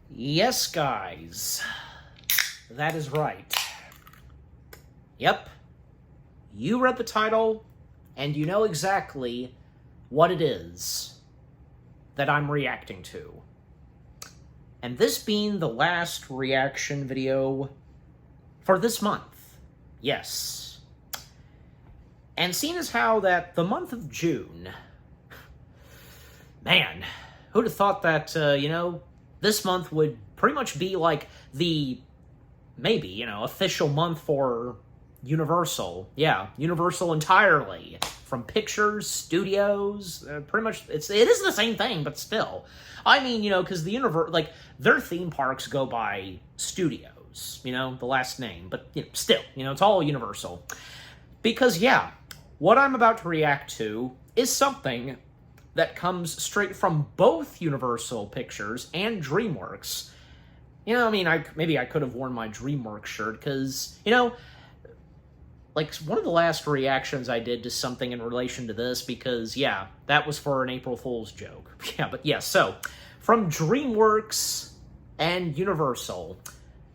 Yes, guys. That is right. Yep. You read the title, and you know exactly what it is that I'm reacting to. And this being the last reaction video for this month. Yes. And seeing as how that the month of June... Man, who'd have thought that, this month would pretty much be like the, maybe, official month for Universal. Yeah, Universal entirely. From pictures, studios, pretty much, it is the same thing, but still. I mean, because the their theme parks go by studios, the last name, but still, it's all Universal. Because, yeah, what I'm about to react to is something that comes straight from both Universal Pictures and DreamWorks. Maybe I could have worn my DreamWorks shirt, because, one of the last reactions I did to something in relation to this, because, yeah, that was for an April Fool's joke. Yeah, but yeah, so, from DreamWorks and Universal,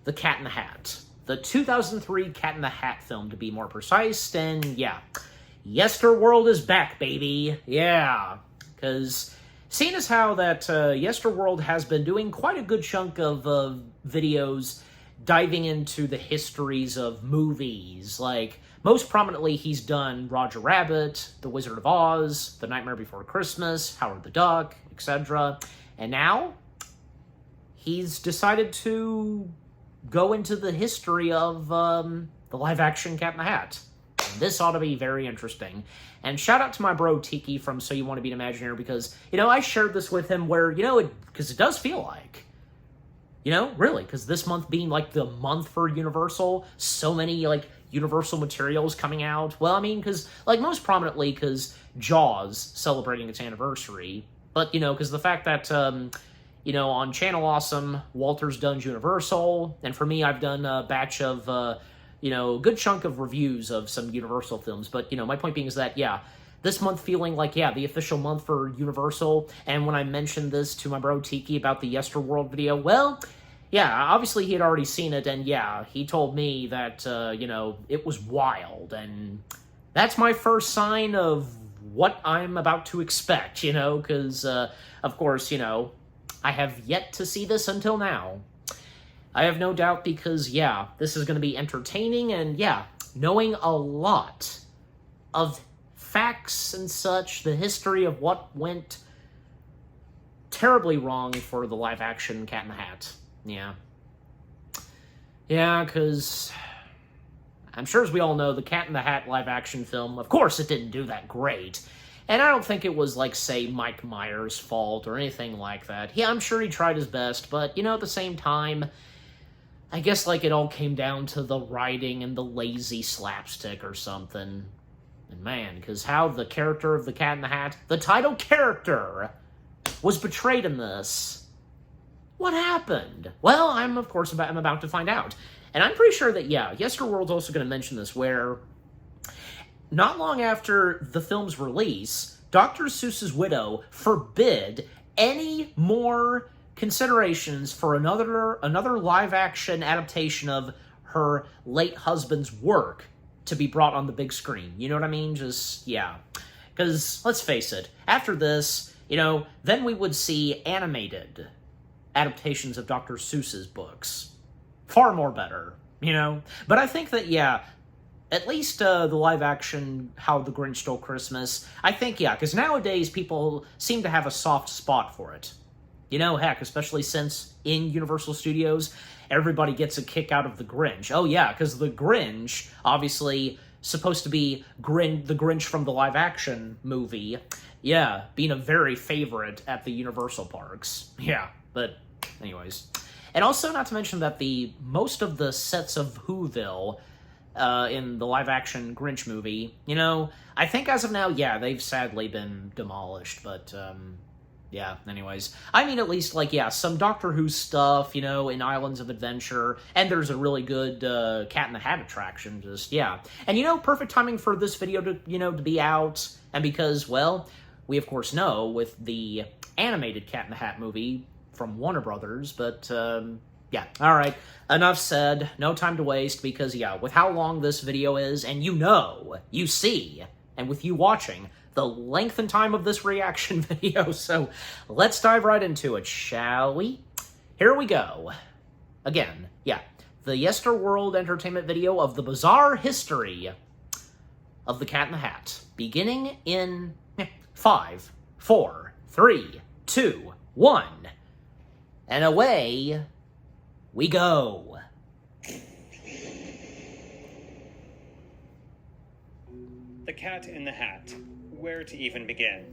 The Cat in the Hat. The 2003 Cat in the Hat film, to be more precise, and yeah, Yesterworld is back, baby. Yeah. Because seeing as how that Yesterworld has been doing quite a good chunk of videos diving into the histories of movies, like, most prominently he's done Roger Rabbit, The Wizard of Oz, The Nightmare Before Christmas, Howard the Duck, etc. And now, he's decided to go into the history of the live-action Cat in the Hat. This ought to be very interesting. And shout out to my bro Tiki from So You Want to Be an Imagineer, because, I shared this with him where, because it does feel like, really, because this month being, the month for Universal, so many, Universal materials coming out. Well, because, most prominently, because Jaws celebrating its anniversary, but, because the fact that, on Channel Awesome, Walter's done Universal, and for me, I've done a batch of, a good chunk of reviews of some Universal films, but, my point being is that, yeah, this month feeling like, yeah, the official month for Universal, and when I mentioned this to my bro Tiki about the Yesterworld video, well, yeah, obviously he had already seen it, and yeah, he told me that, it was wild, and that's my first sign of what I'm about to expect, because, of course, I have yet to see this until now. I have no doubt because, yeah, this is going to be entertaining, and, yeah, knowing a lot of facts and such, the history of what went terribly wrong for the live-action Cat in the Hat. Yeah. Yeah, because I'm sure, as we all know, the Cat in the Hat live-action film, of course it didn't do that great. And I don't think it was, say, Mike Myers' fault or anything like that. Yeah, I'm sure he tried his best, but, at the same time, I guess, it all came down to the writing and the lazy slapstick or something. And man, because how the character of the Cat in the Hat, the title character, was betrayed in this. What happened? Well, I'm about to find out. And I'm pretty sure that, yeah, Yesterworld's also going to mention this, where not long after the film's release, Dr. Seuss's widow forbid any more considerations for another live-action adaptation of her late husband's work to be brought on the big screen. You know what I mean? Just, yeah. Because, let's face it, after this, then we would see animated adaptations of Dr. Seuss's books. Far more better, But I think that, yeah, at least the live-action How the Grinch Stole Christmas, I think, yeah, because nowadays people seem to have a soft spot for it. Heck, especially since in Universal Studios, everybody gets a kick out of the Grinch. Oh, yeah, because the Grinch, obviously, supposed to be the Grinch from the live-action movie. Yeah, being a very favorite at the Universal parks. Yeah, but anyways. And also, not to mention that most of the sets of Whoville in the live-action Grinch movie, I think as of now, yeah, they've sadly been demolished, but, yeah, anyways. At least, yeah, some Doctor Who stuff, in Islands of Adventure, and there's a really good Cat in the Hat attraction, just, yeah. And, perfect timing for this video to, to be out, and because, well, we of course know with the animated Cat in the Hat movie, from Warner Brothers, but yeah, all right, enough said, no time to waste, because yeah, with how long this video is, and you see, and with you watching, the length and time of this reaction video, so let's dive right into it, shall we? Here we go. Again, yeah, the Yesterworld Entertainment video of the bizarre history of the Cat in the Hat, beginning in 5, 4, 3, 2, 1, and away we go. The Cat in the Hat. Where to even begin?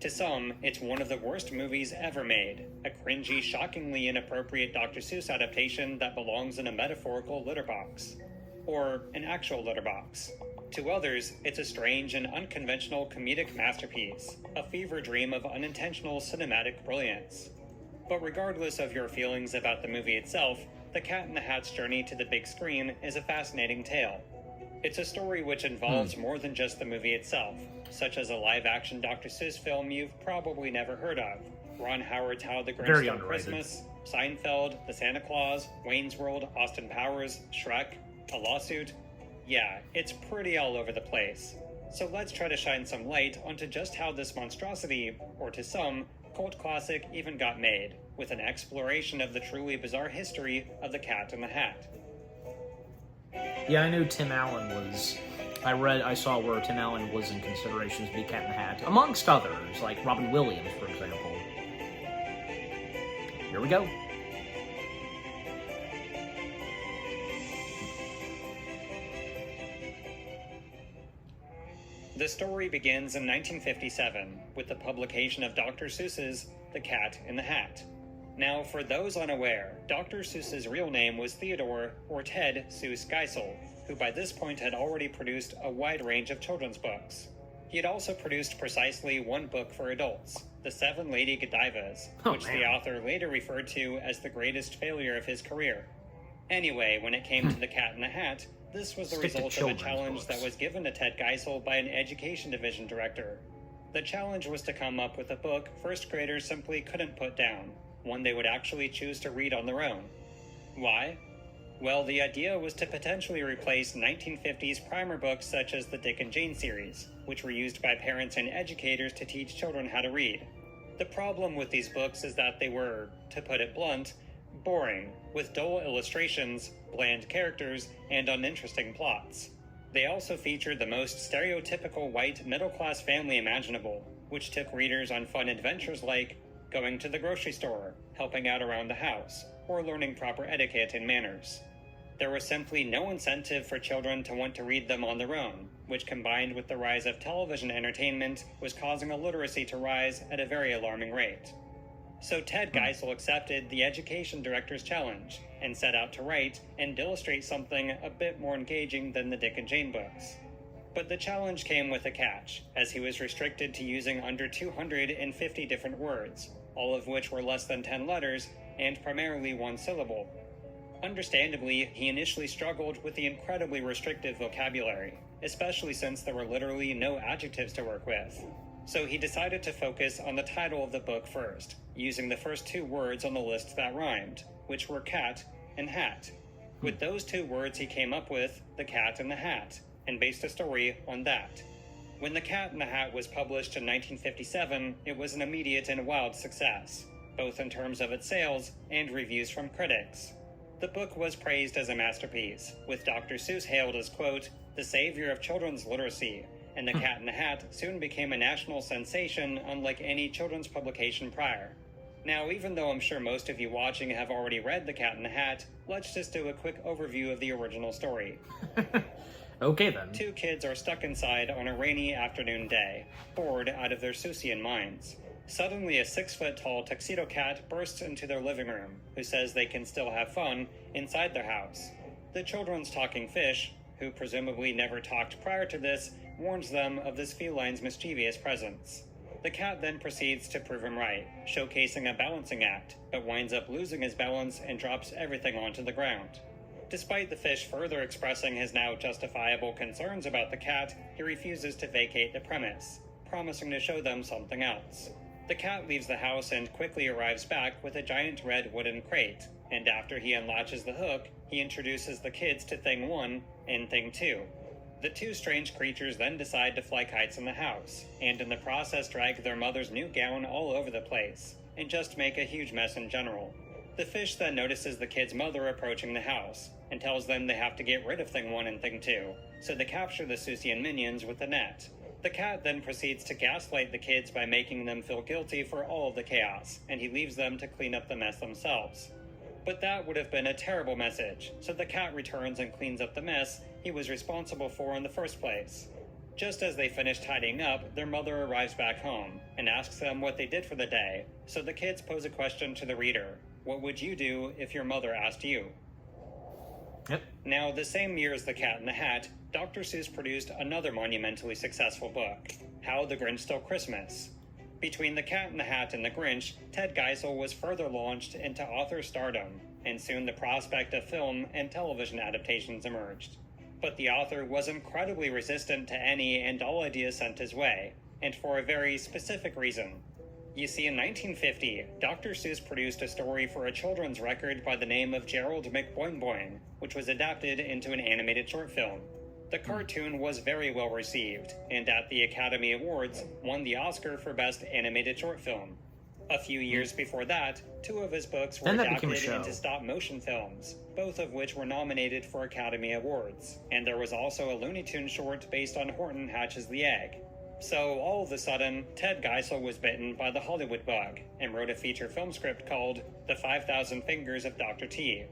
To some, it's one of the worst movies ever made, a cringy, shockingly inappropriate Dr. Seuss adaptation that belongs in a metaphorical litter box. Or an actual litter box. To others, it's a strange and unconventional comedic masterpiece, a fever dream of unintentional cinematic brilliance. But regardless of your feelings about the movie itself, The Cat in the Hat's journey to the big screen is a fascinating tale. It's a story which involves more than just the movie itself, such as a live-action Dr. Seuss film you've probably never heard of, Ron Howard's How the Grinch Stole Christmas, Seinfeld, The Santa Claus, Wayne's World, Austin Powers, Shrek, a lawsuit. Yeah, it's pretty all over the place. So let's try to shine some light onto just how this monstrosity, or to some, cult classic even got made, with an exploration of the truly bizarre history of the Cat in the Hat. Yeah, I knew Tim Allen was... I saw where Tim Allen was in consideration to be Cat in the Hat, amongst others, like Robin Williams, for example. Here we go. The story begins in 1957 with the publication of Dr. Seuss's The Cat in the Hat. Now, for those unaware, Dr. Seuss's real name was Theodore, or Ted, Seuss Geisel, who by this point had already produced a wide range of children's books. He had also produced precisely one book for adults, The Seven Lady Godivas, which the author later referred to as the greatest failure of his career. Anyway, when it came to The Cat in the Hat, this was the result of a challenge that was given to Ted Geisel by an education division director. The challenge was to come up with a book first graders simply couldn't put down, one they would actually choose to read on their own. Why? Well, the idea was to potentially replace 1950s primer books such as the Dick and Jane series, which were used by parents and educators to teach children how to read. The problem with these books is that they were, to put it blunt, boring, with dull illustrations, bland characters, and uninteresting plots. They also featured the most stereotypical white middle-class family imaginable, which took readers on fun adventures like going to the grocery store, helping out around the house, or learning proper etiquette and manners. There was simply no incentive for children to want to read them on their own, which combined with the rise of television entertainment was causing illiteracy to rise at a very alarming rate. So Ted Geisel accepted the education director's challenge and set out to write and illustrate something a bit more engaging than the Dick and Jane books. But the challenge came with a catch, as he was restricted to using under 250 different words, all of which were less than 10 letters and primarily one syllable. Understandably, he initially struggled with the incredibly restrictive vocabulary, especially since there were literally no adjectives to work with. So he decided to focus on the title of the book first, using the first two words on the list that rhymed, which were cat and hat. With those two words he came up with The Cat in the Hat, and based a story on that. When The Cat in the Hat was published in 1957, it was an immediate and wild success, both in terms of its sales and reviews from critics. The book was praised as a masterpiece, with Dr. Seuss hailed as, quote, the savior of children's literacy, and The Cat in the Hat soon became a national sensation unlike any children's publication prior. Now, even though I'm sure most of you watching have already read The Cat in the Hat, let's just do a quick overview of the original story. Okay then. Two kids are stuck inside on a rainy afternoon day, bored out of their Seussian minds. Suddenly, a 6-foot-tall tuxedo cat bursts into their living room, who says they can still have fun inside their house. The children's talking fish, who presumably never talked prior to this, warns them of this feline's mischievous presence. The cat then proceeds to prove him right, showcasing a balancing act, but winds up losing his balance and drops everything onto the ground. Despite the fish further expressing his now justifiable concerns about the cat, he refuses to vacate the premise, promising to show them something else. The cat leaves the house and quickly arrives back with a giant red wooden crate, and after he unlatches the hook, he introduces the kids to Thing 1 and Thing 2. The two strange creatures then decide to fly kites in the house, and in the process drag their mother's new gown all over the place, and just make a huge mess in general. The fish then notices the kids' mother approaching the house, and tells them they have to get rid of Thing 1 and Thing 2, so they capture the Seussian minions with the net. The cat then proceeds to gaslight the kids by making them feel guilty for all of the chaos, and he leaves them to clean up the mess themselves. But that would have been a terrible message, so the cat returns and cleans up the mess he was responsible for in the first place. Just as they finish tidying up, their mother arrives back home and asks them what they did for the day, so the kids pose a question to the reader. What would you do if your mother asked you? Yep. Now, the same year as The Cat in the Hat, Dr. Seuss produced another monumentally successful book, How the Grinch Stole Christmas. Between The Cat in the Hat and The Grinch, Ted Geisel was further launched into author stardom, and soon the prospect of film and television adaptations emerged. But the author was incredibly resistant to any and all ideas sent his way, and for a very specific reason. You see, in 1950, Dr. Seuss produced a story for a children's record by the name of Gerald McBoing-Boing, which was adapted into an animated short film. The cartoon was very well received, and at the Academy Awards, won the Oscar for Best Animated Short Film. A few years before that, two of his books were adapted into stop-motion films, both of which were nominated for Academy Awards, and there was also a Looney Tunes short based on Horton Hatches the Egg. So, all of a sudden, Ted Geisel was bitten by the Hollywood bug, and wrote a feature film script called The 5,000 Fingers of Dr. T.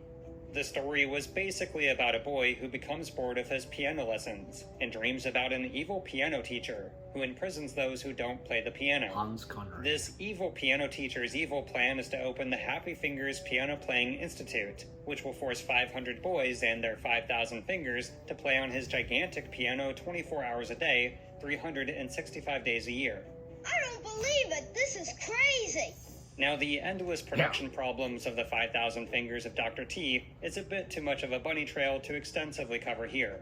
The story was basically about a boy who becomes bored of his piano lessons, and dreams about an evil piano teacher, who imprisons those who don't play the piano. Hans Conried. This evil piano teacher's evil plan is to open the Happy Fingers Piano Playing Institute, which will force 500 boys and their 5,000 fingers to play on his gigantic piano 24 hours a day, 365 days a year. I don't believe it! This is crazy! Now, the endless production problems of the 5,000 Fingers of Dr. T is a bit too much of a bunny trail to extensively cover here.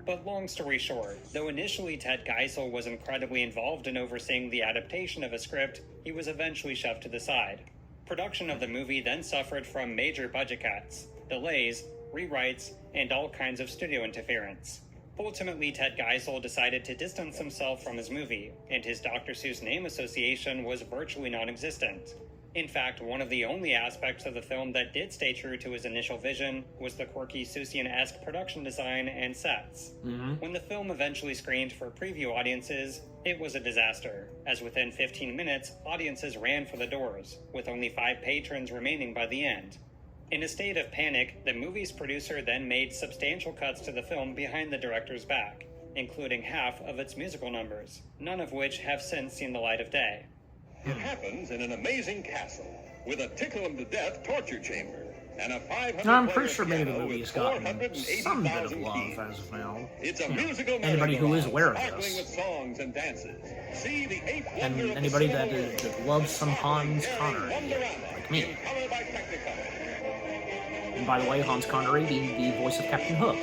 But long story short, though initially Ted Geisel was incredibly involved in overseeing the adaptation of a script, he was eventually shoved to the side. Production of the movie then suffered from major budget cuts, delays, rewrites, and all kinds of studio interference. Ultimately, Ted Geisel decided to distance himself from his movie, and his Dr. Seuss name association was virtually non-existent. In fact, one of the only aspects of the film that did stay true to his initial vision was the quirky Seussian-esque production design and sets. When the film eventually screened for preview audiences, it was a disaster, as within 15 minutes, audiences ran for the doors, with only 5 patrons remaining by the end. In a state of panic, the movie's producer then made substantial cuts to the film behind the director's back, including half of its musical numbers, none of which have since seen the light of day. It happens in an amazing castle, with a tickle-em-to-death torture chamber, and a 500 I'm pretty sure maybe the movie's gotten some bit of love as of now. It's a musical anybody who is aware of sparkling with this. songs and dances. See the eighth And wonder of the anybody cinema that world. that loves some Hans Connery, Wonderama, like me. in color by Technicolor. And by the way, Hans Connery being the voice of Captain Hook.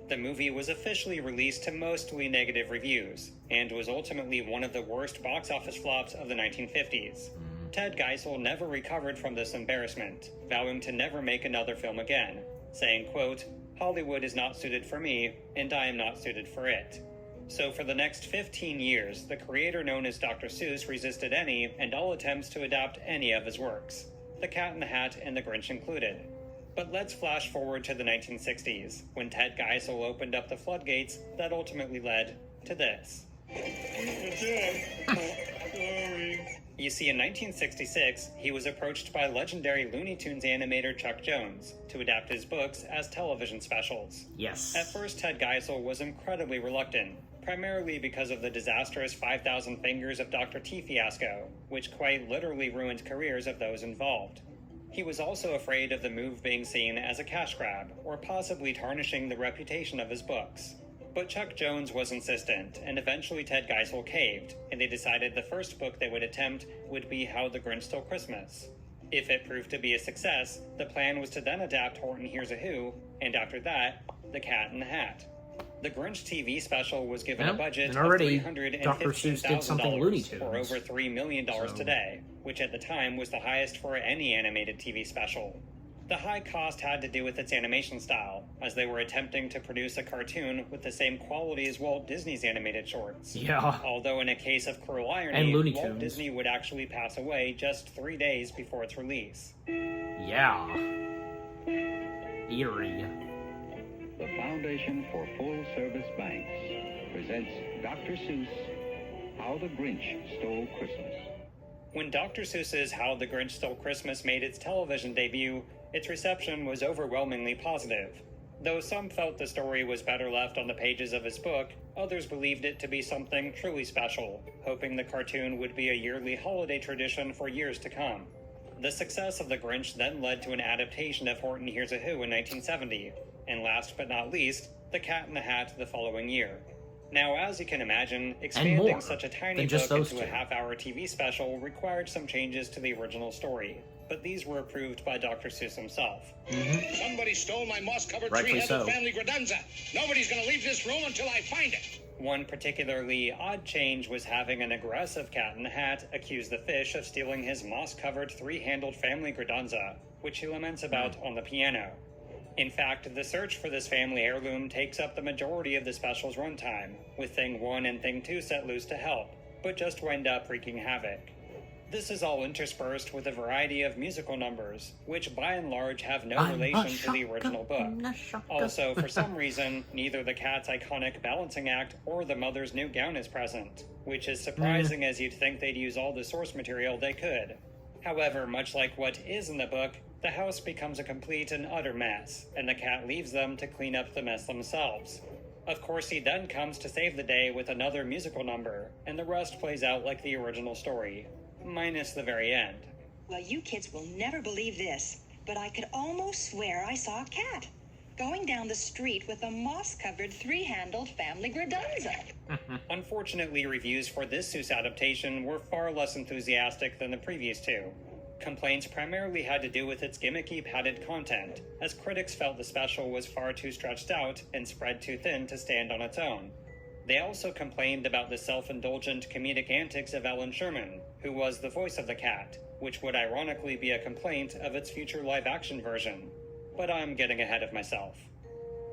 The movie was officially released to mostly negative reviews, and was ultimately one of the worst box office flops of the 1950s. Ted Geisel never recovered from this embarrassment, vowing to never make another film again, saying, quote, "Hollywood is not suited for me, and I am not suited for it." So for the next 15 years, the creator known as Dr. Seuss resisted any and all attempts to adapt any of his works, The Cat in the Hat and The Grinch included. But let's flash forward to the 1960s, when Ted Geisel opened up the floodgates that ultimately led to this. You see, in 1966, he was approached by legendary Looney Tunes animator Chuck Jones to adapt his books as television specials. Yes. At first, Ted Geisel was incredibly reluctant, primarily because of the disastrous 5,000 Fingers of Dr. T fiasco, which quite literally ruined careers of those involved. He was also afraid of the move being seen as a cash grab, or possibly tarnishing the reputation of his books. But Chuck Jones was insistent, and eventually Ted Geisel caved, and they decided the first book they would attempt would be How the Grinch Stole Christmas. If it proved to be a success, the plan was to then adapt Horton Hears a Who, and after that, The Cat in the Hat. The Grinch TV special was given Yeah, a budget and of already Dr. Seuss did something Looney $315,000, or Tunes. over $3 million So- today, which at the time was the highest for any animated TV special. The high cost had to do with its animation style, as they were attempting to produce a cartoon with the same quality as Walt Disney's animated shorts. Yeah. Although in a case of cruel irony, And Looney Walt Tunes. Disney would actually pass away just 3 days before its release. Yeah. Eerie. The Foundation for Full Service Banks presents Dr. Seuss, How the Grinch Stole Christmas. When Dr. Seuss's How the Grinch Stole Christmas made its television debut, its reception was overwhelmingly positive. Though some felt the story was better left on the pages of his book, others believed it to be something truly special, hoping the cartoon would be a yearly holiday tradition for years to come. The success of The Grinch then led to an adaptation of Horton Hears a Who in 1970, and last but not least, The Cat in the Hat the following year. Now, as you can imagine, expanding more such a tiny than just book those into a two. half-hour TV special required some changes to the original story, but these were approved by Dr. Seuss himself. Somebody stole my moss-covered Rightfully three-headed so. family credenza. Nobody's gonna leave this room until I find it. One particularly odd change was having an aggressive cat in the hat accuse the fish of stealing his moss-covered three-handled family credenza, which he laments about on the piano. In fact, the search for this family heirloom takes up the majority of the special's runtime, with Thing 1 and Thing 2 set loose to help, but just wind up wreaking havoc. This is all interspersed with a variety of musical numbers, which by and large have no relation to the original book. Also, for some reason, neither the cat's iconic balancing act or the mother's new gown is present, which is surprising as you'd think they'd use all the source material they could. However, much like what is in the book, the house becomes a complete and utter mess, and the cat leaves them to clean up the mess themselves. Of course, he then comes to save the day with another musical number, and the rest plays out like the original story, minus the very end. Well, you kids will never believe this, but I could almost swear I saw a cat going down the street with a moss-covered three-handled family credenza. Unfortunately, reviews for this Seuss adaptation were far less enthusiastic than the previous two. Complaints primarily had to do with its gimmicky padded content, as critics felt the special was far too stretched out and spread too thin to stand on its own. They also complained about the self-indulgent comedic antics of Ellen Sherman, who was the voice of the cat, which would ironically be a complaint of its future live-action version. But I'm getting ahead of myself.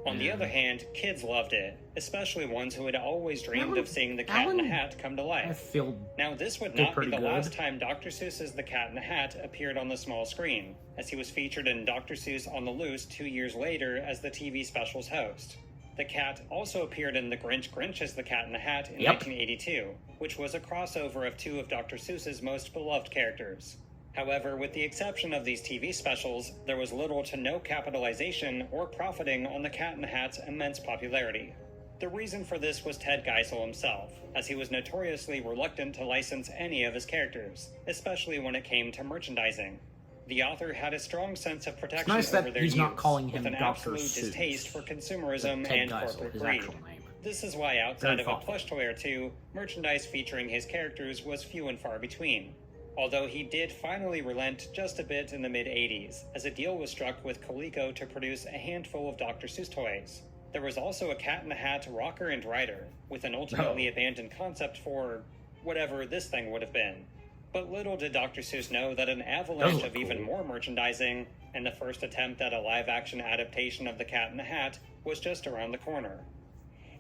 On the other hand, kids loved it, especially ones who had always dreamed of seeing the Cat in the Hat come to I life. feel Now, this would did not be pretty the good. last time Dr. Seuss's The Cat in the Hat appeared on the small screen, as he was featured in Dr. Seuss on the Loose 2 years later as the TV special's host. The cat also appeared in The Grinch Grinch's The Cat in the Hat in Yep. 1982, which was a crossover of two of Dr. Seuss's most beloved characters. However, with the exception of these TV specials, there was little to no capitalization or profiting on the Cat in the Hat's immense popularity. The reason for this was Ted Geisel himself, as he was notoriously reluctant to license any of his characters, especially when it came to merchandising. The author had a strong sense of protection nice that over their he's use, not calling him with an Dr. absolute Seuss, distaste for consumerism Ted and Geisel, corporate his greed. actual name. This is why outside Very of a thoughtful. plush toy or two, merchandise featuring his characters was few and far between. Although he did finally relent just a bit in the mid-80s, as a deal was struck with Coleco to produce a handful of Dr. Seuss toys. There was also a Cat in the Hat rocker and rider, with an ultimately abandoned concept for whatever this thing would have been. But little did Dr. Seuss know that an avalanche look of even cool. more merchandising, and the first attempt at a live-action adaptation of The Cat in the Hat, was just around the corner.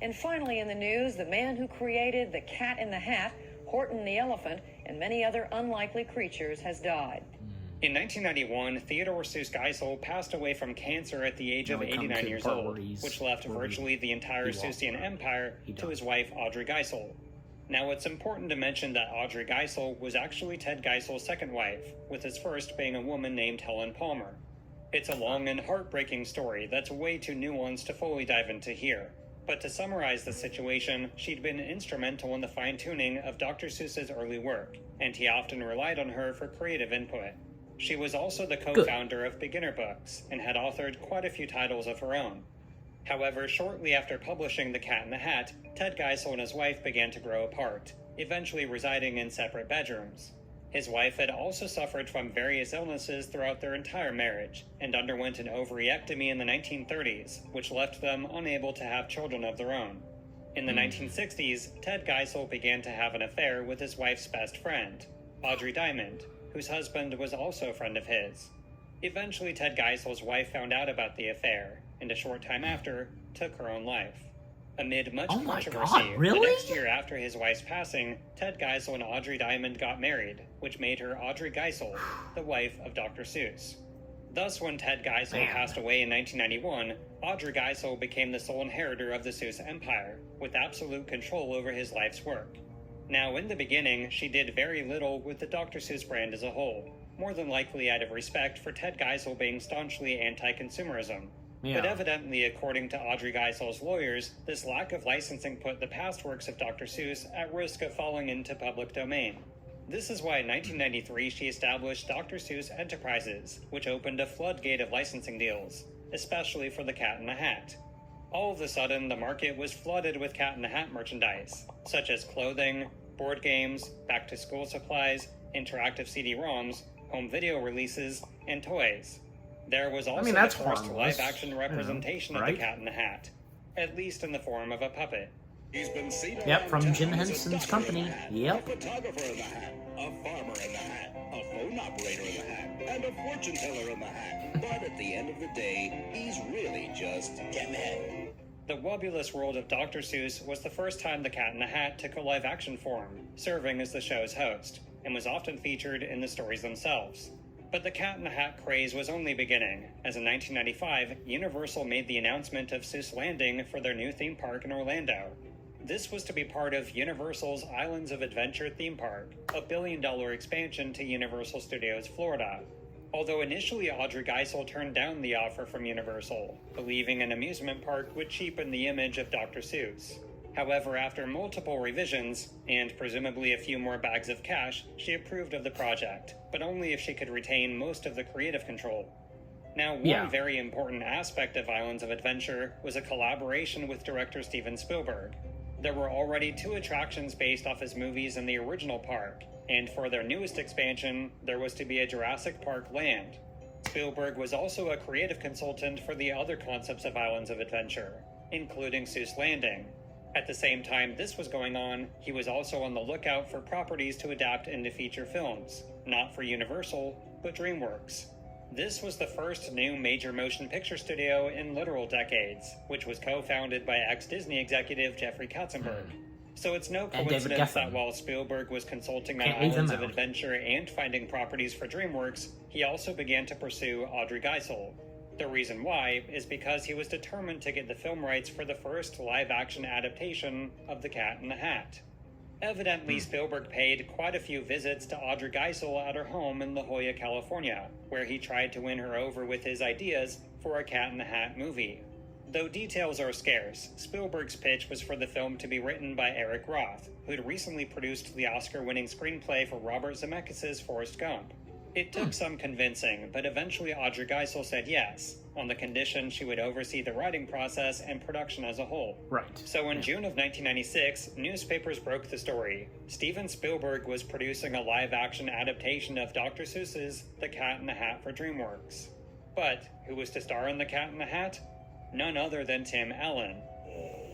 And finally in the news, the man who created the Cat in the Hat, Horton the Elephant, and many other unlikely creatures has died. In 1991, Theodore Seuss Geisel passed away from cancer at the age Now of we come 89 to the years part old, where he's- which left where virtually the entire he lost Seussian her. empire He to died. his wife Audrey Geisel. Now, it's important to mention that Audrey Geisel was actually Ted Geisel's second wife, with his first being a woman named Helen Palmer. It's a long and heartbreaking story that's way too nuanced to fully dive into here. But to summarize the situation, she'd been instrumental in the fine-tuning of Dr. Seuss's early work, and he often relied on her for creative input. She was also the co-founder of Beginner Books, and had authored quite a few titles of her own. However, shortly after publishing The Cat in the Hat, Ted Geisel and his wife began to grow apart, eventually residing in separate bedrooms. His wife had also suffered from various illnesses throughout their entire marriage, and underwent an ovariectomy in the 1930s, which left them unable to have children of their own. In the 1960s, Ted Geisel began to have an affair with his wife's best friend, Audrey Diamond, whose husband was also a friend of his. Eventually, Ted Geisel's wife found out about the affair, and a short time after, took her own life. Amid much Oh my controversy, God, really? the next year after his wife's passing, Ted Geisel and Audrey Diamond got married, which made her Audrey Geisel, the wife of Dr. Seuss. Thus, when Ted Geisel passed away in 1991, Audrey Geisel became the sole inheritor of the Seuss empire, with absolute control over his life's work. Now, in the beginning, she did very little with the Dr. Seuss brand as a whole, more than likely out of respect for Ted Geisel being staunchly anti-consumerism. Yeah. But evidently, according to Audrey Geisel's lawyers, this lack of licensing put the past works of Dr. Seuss at risk of falling into public domain. This is why in 1993 she established Dr. Seuss Enterprises, which opened a floodgate of licensing deals, especially for the Cat in the Hat. All of a sudden, the market was flooded with Cat in the Hat merchandise, such as clothing, board games, back-to-school supplies, interactive CD-ROMs, home video releases, and toys. There was also that's the first harmless, live-action representation of right? the Cat in the Hat, at least in the form of a puppet. He's been seen Yep, around from town Jim as a Henson's doctor company. in the hat, Yep. A photographer in the hat, a farmer in the hat, a phone operator in the hat, and a fortune teller in the hat. But at the end of the day, he's really just Tim Head. The Wobulous World of Dr. Seuss was the first time the Cat in the Hat took a live-action form, serving as the show's host, and was often featured in the stories themselves. But the Cat in the Hat craze was only beginning, as in 1995, Universal made the announcement of Seuss Landing for their new theme park in Orlando. This was to be part of Universal's Islands of Adventure theme park, a billion-dollar expansion to Universal Studios Florida. Although initially Audrey Geisel turned down the offer from Universal, believing an amusement park would cheapen the image of Dr. Seuss. However, after multiple revisions, and presumably a few more bags of cash, she approved of the project, but only if she could retain most of the creative control. Now, one very important aspect of Islands of Adventure was a collaboration with director Steven Spielberg. There were already 2 attractions based off his movies in the original park, and for their newest expansion, there was to be a Jurassic Park land. Spielberg was also a creative consultant for the other concepts of Islands of Adventure, including Seuss Landing. At the same time this was going on, he was also on the lookout for properties to adapt into feature films, not for Universal, but DreamWorks. This was the first new major motion picture studio in literal decades, which was co-founded by ex-Disney executive Jeffrey Katzenberg. So it's no coincidence that while Spielberg was consulting on Islands of Adventure and finding properties for DreamWorks, he also began to pursue Audrey Geisel. The reason why is because he was determined to get the film rights for the first live-action adaptation of The Cat in the Hat. Evidently, Spielberg paid quite a few visits to Audrey Geisel at her home in La Jolla, California, where he tried to win her over with his ideas for a Cat in the Hat movie. Though details are scarce, Spielberg's pitch was for the film to be written by Eric Roth, who had recently produced the Oscar-winning screenplay for Robert Zemeckis' Forrest Gump. It took some convincing, but eventually Audrey Geisel said yes, on the condition she would oversee the writing process and production as a whole. Right. So in June of 1996, newspapers broke the story. Steven Spielberg was producing a live-action adaptation of Dr. Seuss's The Cat in the Hat for DreamWorks. But who was to star in The Cat in the Hat? None other than Tim Allen.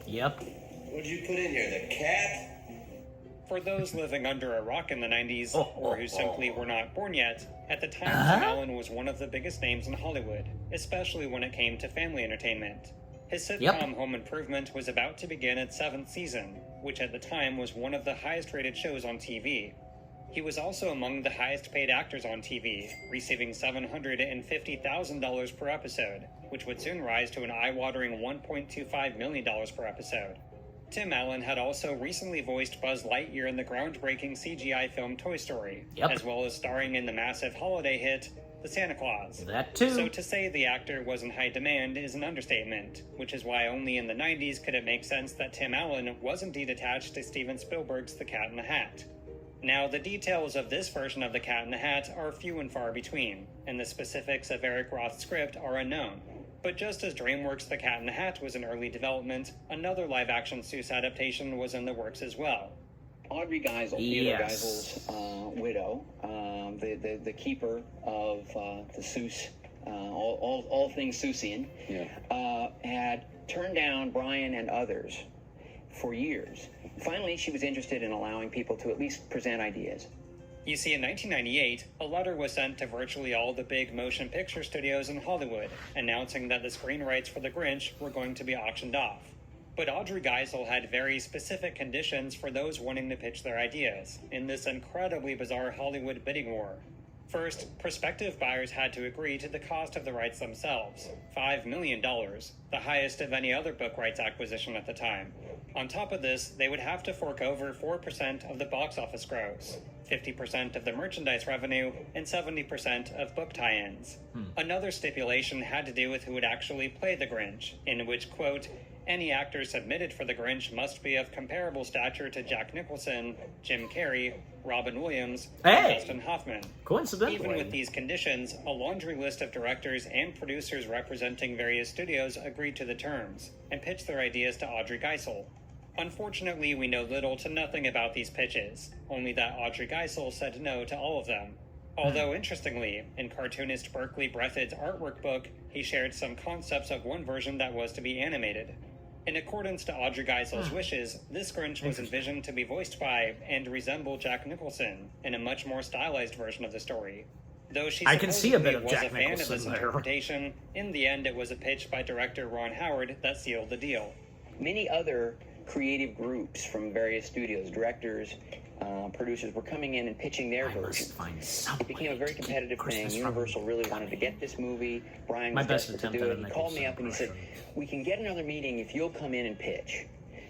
Yep. What'd you put in here, the cat? For those living under a rock in the 90s, or who simply were not born yet, at the time Tim Allen was one of the biggest names in Hollywood, especially when it came to family entertainment. His sitcom Home Improvement was about to begin its 7th season, which at the time was one of the highest-rated shows on TV. He was also among the highest-paid actors on TV, receiving $750,000 per episode, which would soon rise to an eye-watering $1.25 million per episode. Tim Allen had also recently voiced Buzz Lightyear in the groundbreaking CGI film Toy Story, as well as starring in the massive holiday hit, The Santa Claus. That too. So to say the actor was in high demand is an understatement, which is why only in the 90s could it make sense that Tim Allen was indeed attached to Steven Spielberg's The Cat in the Hat. Now, the details of this version of The Cat in the Hat are few and far between, and the specifics of Eric Roth's script are unknown. But just as DreamWorks' The Cat in the Hat was in early development, another live-action Seuss adaptation was in the works as well. Audrey Geisel, Theodore Geisel's widow, the keeper of the Seuss, all things Seussian, had turned down Brian and others for years. Finally, she was interested in allowing people to at least present ideas. You see, in 1998, a letter was sent to virtually all the big motion picture studios in Hollywood, announcing that the screen rights for The Grinch were going to be auctioned off. But Audrey Geisel had very specific conditions for those wanting to pitch their ideas, in this incredibly bizarre Hollywood bidding war. First, prospective buyers had to agree to the cost of the rights themselves, $5 million, the highest of any other book rights acquisition at the time. On top of this, they would have to fork over 4% of the box office gross, 50% of the merchandise revenue, and 70% of book tie-ins. Another stipulation had to do with who would actually play the Grinch, in which, quote, any actor submitted for the Grinch must be of comparable stature to Jack Nicholson, Jim Carrey, Robin Williams, and Dustin Hoffman. Coincidentally. Even with these conditions, a laundry list of directors and producers representing various studios agreed to the terms, and pitched their ideas to Audrey Geisel. Unfortunately, we know little to nothing about these pitches, only that Audrey Geisel said no to all of them. Although, interestingly, in cartoonist Berkeley Breathitt's artwork book, he shared some concepts of one version that was to be animated. In accordance to Audrey Geisel's wishes, this Grinch was envisioned to be voiced by and resemble Jack Nicholson in a much more stylized version of the story. Though she I can see a bit of was Jack a fan of Nicholson this there. interpretation, in the end it was a pitch by director Ron Howard that sealed the deal. Many other creative groups from various studios, directors, producers, were coming in and pitching their version. It became a very competitive thing. Universal really wanted to get this movie. Brian was desperate to do it. He called me up and he said, we can get another meeting if you'll come in and pitch.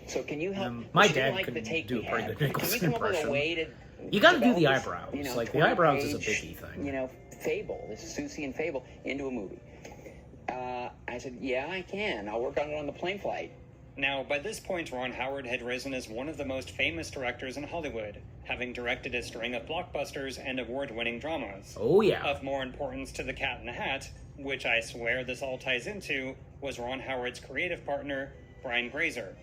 So can you help? My dad could do a pretty good Nicholson impression. You gotta do the eyebrows. Like, the eyebrows is a biggie thing. Fable, this Seussian fable, into a movie. I said, yeah, I can. I'll work on it on the plane flight. Now, by this point, Ron Howard had risen as one of the most famous directors in Hollywood, having directed a string of blockbusters and award-winning dramas. Oh, yeah. Of more importance to The Cat in the Hat, which I swear this all ties into, was Ron Howard's creative partner, Brian Grazer.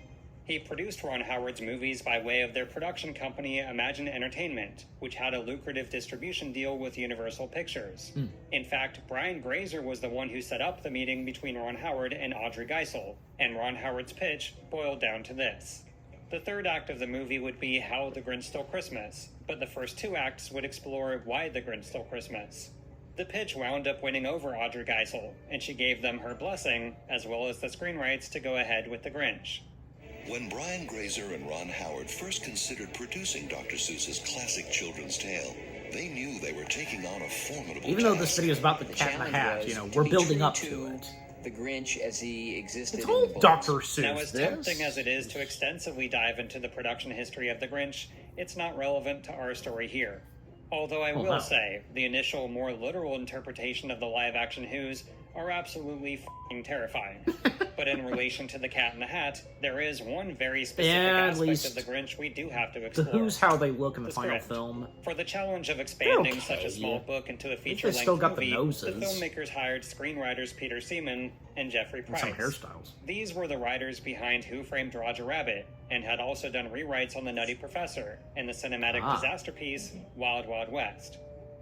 He produced Ron Howard's movies by way of their production company, Imagine Entertainment, which had a lucrative distribution deal with Universal Pictures. In fact, Brian Grazer was the one who set up the meeting between Ron Howard and Audrey Geisel, and Ron Howard's pitch boiled down to this. The third act of the movie would be How the Grinch Stole Christmas, but the first two acts would explore why the Grinch stole Christmas. The pitch wound up winning over Audrey Geisel, and she gave them her blessing, as well as the screen rights to go ahead with the Grinch. When Brian Grazer and Ron Howard first considered producing Dr. Seuss's classic children's tale, they knew they were taking on a formidable Even though this video is about the Cat in the Hat, we're building up to it. The Grinch as he existed It's in the all books. Dr. Seuss. Now, as tempting as it is to extensively dive into the production history of The Grinch, it's not relevant to our story here. Although I will say, the initial, more literal interpretation of the live-action Who's are absolutely f***ing terrifying. But in relation to The Cat in the Hat, there is one very specific aspect of The Grinch we do have to explore. The Who's how they look in the final script. film. For the challenge of expanding such a small book into a feature-length still got the movie, noses. the filmmakers hired screenwriters Peter Seaman and Jeffrey Price. Some hairstyles. These were the writers behind Who Framed Roger Rabbit, and had also done rewrites on The Nutty Professor and the cinematic disaster piece Wild Wild West.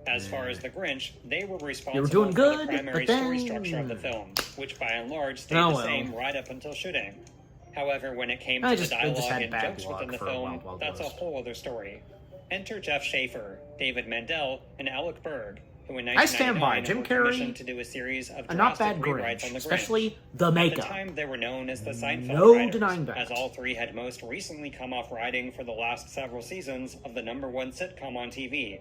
As far as The Grinch, they were responsible doing for good, the primary but then- story structure of the film, which by and large stayed Oh, the well. same right up until shooting. However, when it came I to just- the they just dialogue had and bad jokes luck within the for film, Wild Wild that's a West. whole other story. Enter Jeff Schaefer, David Mandel, and Alec Berg, who in I stand by 1999 Jim were Carrey, commissioned to do a series of a not drastic bad rewrites Grinch, on the especially Grinch. the At the makeup. time, they were known as the Seinfeld No writers, denying that. as all three had most recently come off writing for the last several seasons of the #1 sitcom on TV.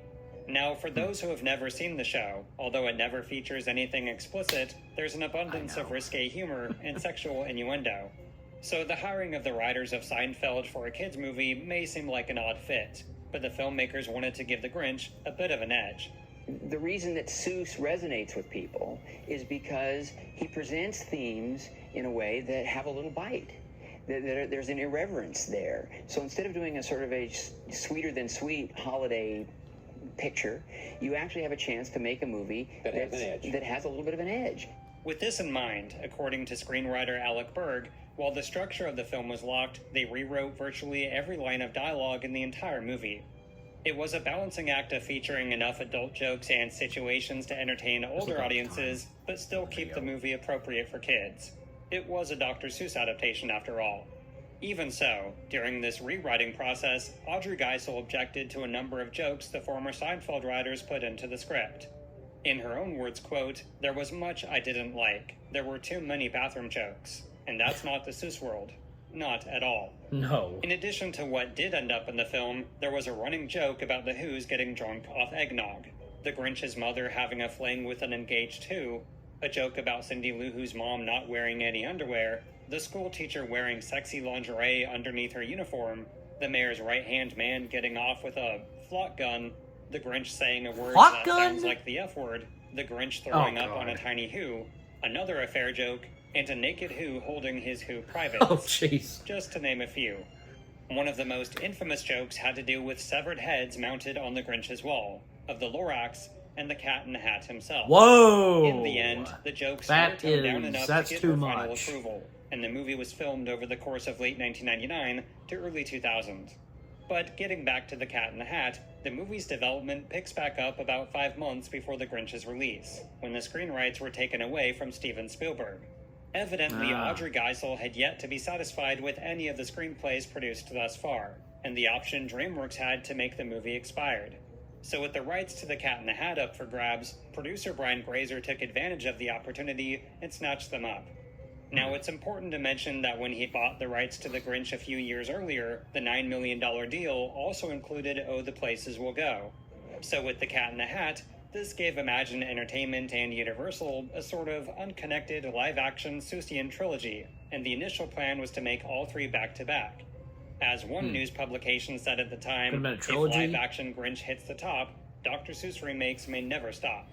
Now, for those who have never seen the show, although it never features anything explicit, there's an abundance of risque humor and sexual innuendo. So the hiring of the writers of Seinfeld for a kids' movie may seem like an odd fit, but the filmmakers wanted to give The Grinch a bit of an edge. The reason that Seuss resonates with people is because he presents themes in a way that have a little bite. There's an irreverence there. So instead of doing a sort of a sweeter than sweet holiday picture, you actually have a chance to make a movie that has a little bit of an edge. With this in mind, according to screenwriter Alec Berg, While the structure of the film was locked, they rewrote virtually every line of dialogue in the entire movie. It was a balancing act of featuring enough adult jokes and situations to entertain older audiences, but still keep the movie appropriate for kids. It was a Dr. Seuss adaptation after all. Even so, during this rewriting process, Audrey Geisel objected to a number of jokes the former Seinfeld writers put into the script. In her own words, quote, "There was much I didn't like. There were too many bathroom jokes. And that's not the Seuss world. Not at all." No. In addition to what did end up in the film, there was a running joke about the Who's getting drunk off eggnog, the Grinch's mother having a fling with an engaged Who, a joke about Cindy Lou Who's mom not wearing any underwear, the school teacher wearing sexy lingerie underneath her uniform, the mayor's right-hand man getting off with a flock gun, the Grinch saying a word that sounds like the F word, the Grinch throwing up on a tiny Who, another affair joke, and a naked Who holding his Who privates. Oh, jeez. Just to name a few. One of the most infamous jokes had to do with severed heads mounted on the Grinch's wall, of the Lorax and the Cat in the Hat himself. Whoa! In the end, the jokes were toned down enough to get their final approval, and the movie was filmed over the course of late 1999 to early 2000. But getting back to the Cat in the Hat, the movie's development picks back up about 5 months before the Grinch's release, when the screen rights were taken away from Steven Spielberg. Evidently, Audrey Geisel had yet to be satisfied with any of the screenplays produced thus far, and the option DreamWorks had to make the movie expired. So with the rights to the Cat in the Hat up for grabs, producer Brian Grazer took advantage of the opportunity and snatched them up. Now, it's important to mention that when he bought the rights to The Grinch a few years earlier, the $9 million deal also included Oh, the Places Will Go. So with The Cat in the Hat, this gave Imagine Entertainment and Universal a sort of unconnected live-action Seussian trilogy, and the initial plan was to make all three back-to-back. As one news publication said at the time, if live-action Grinch hits the top, Dr. Seuss remakes may never stop.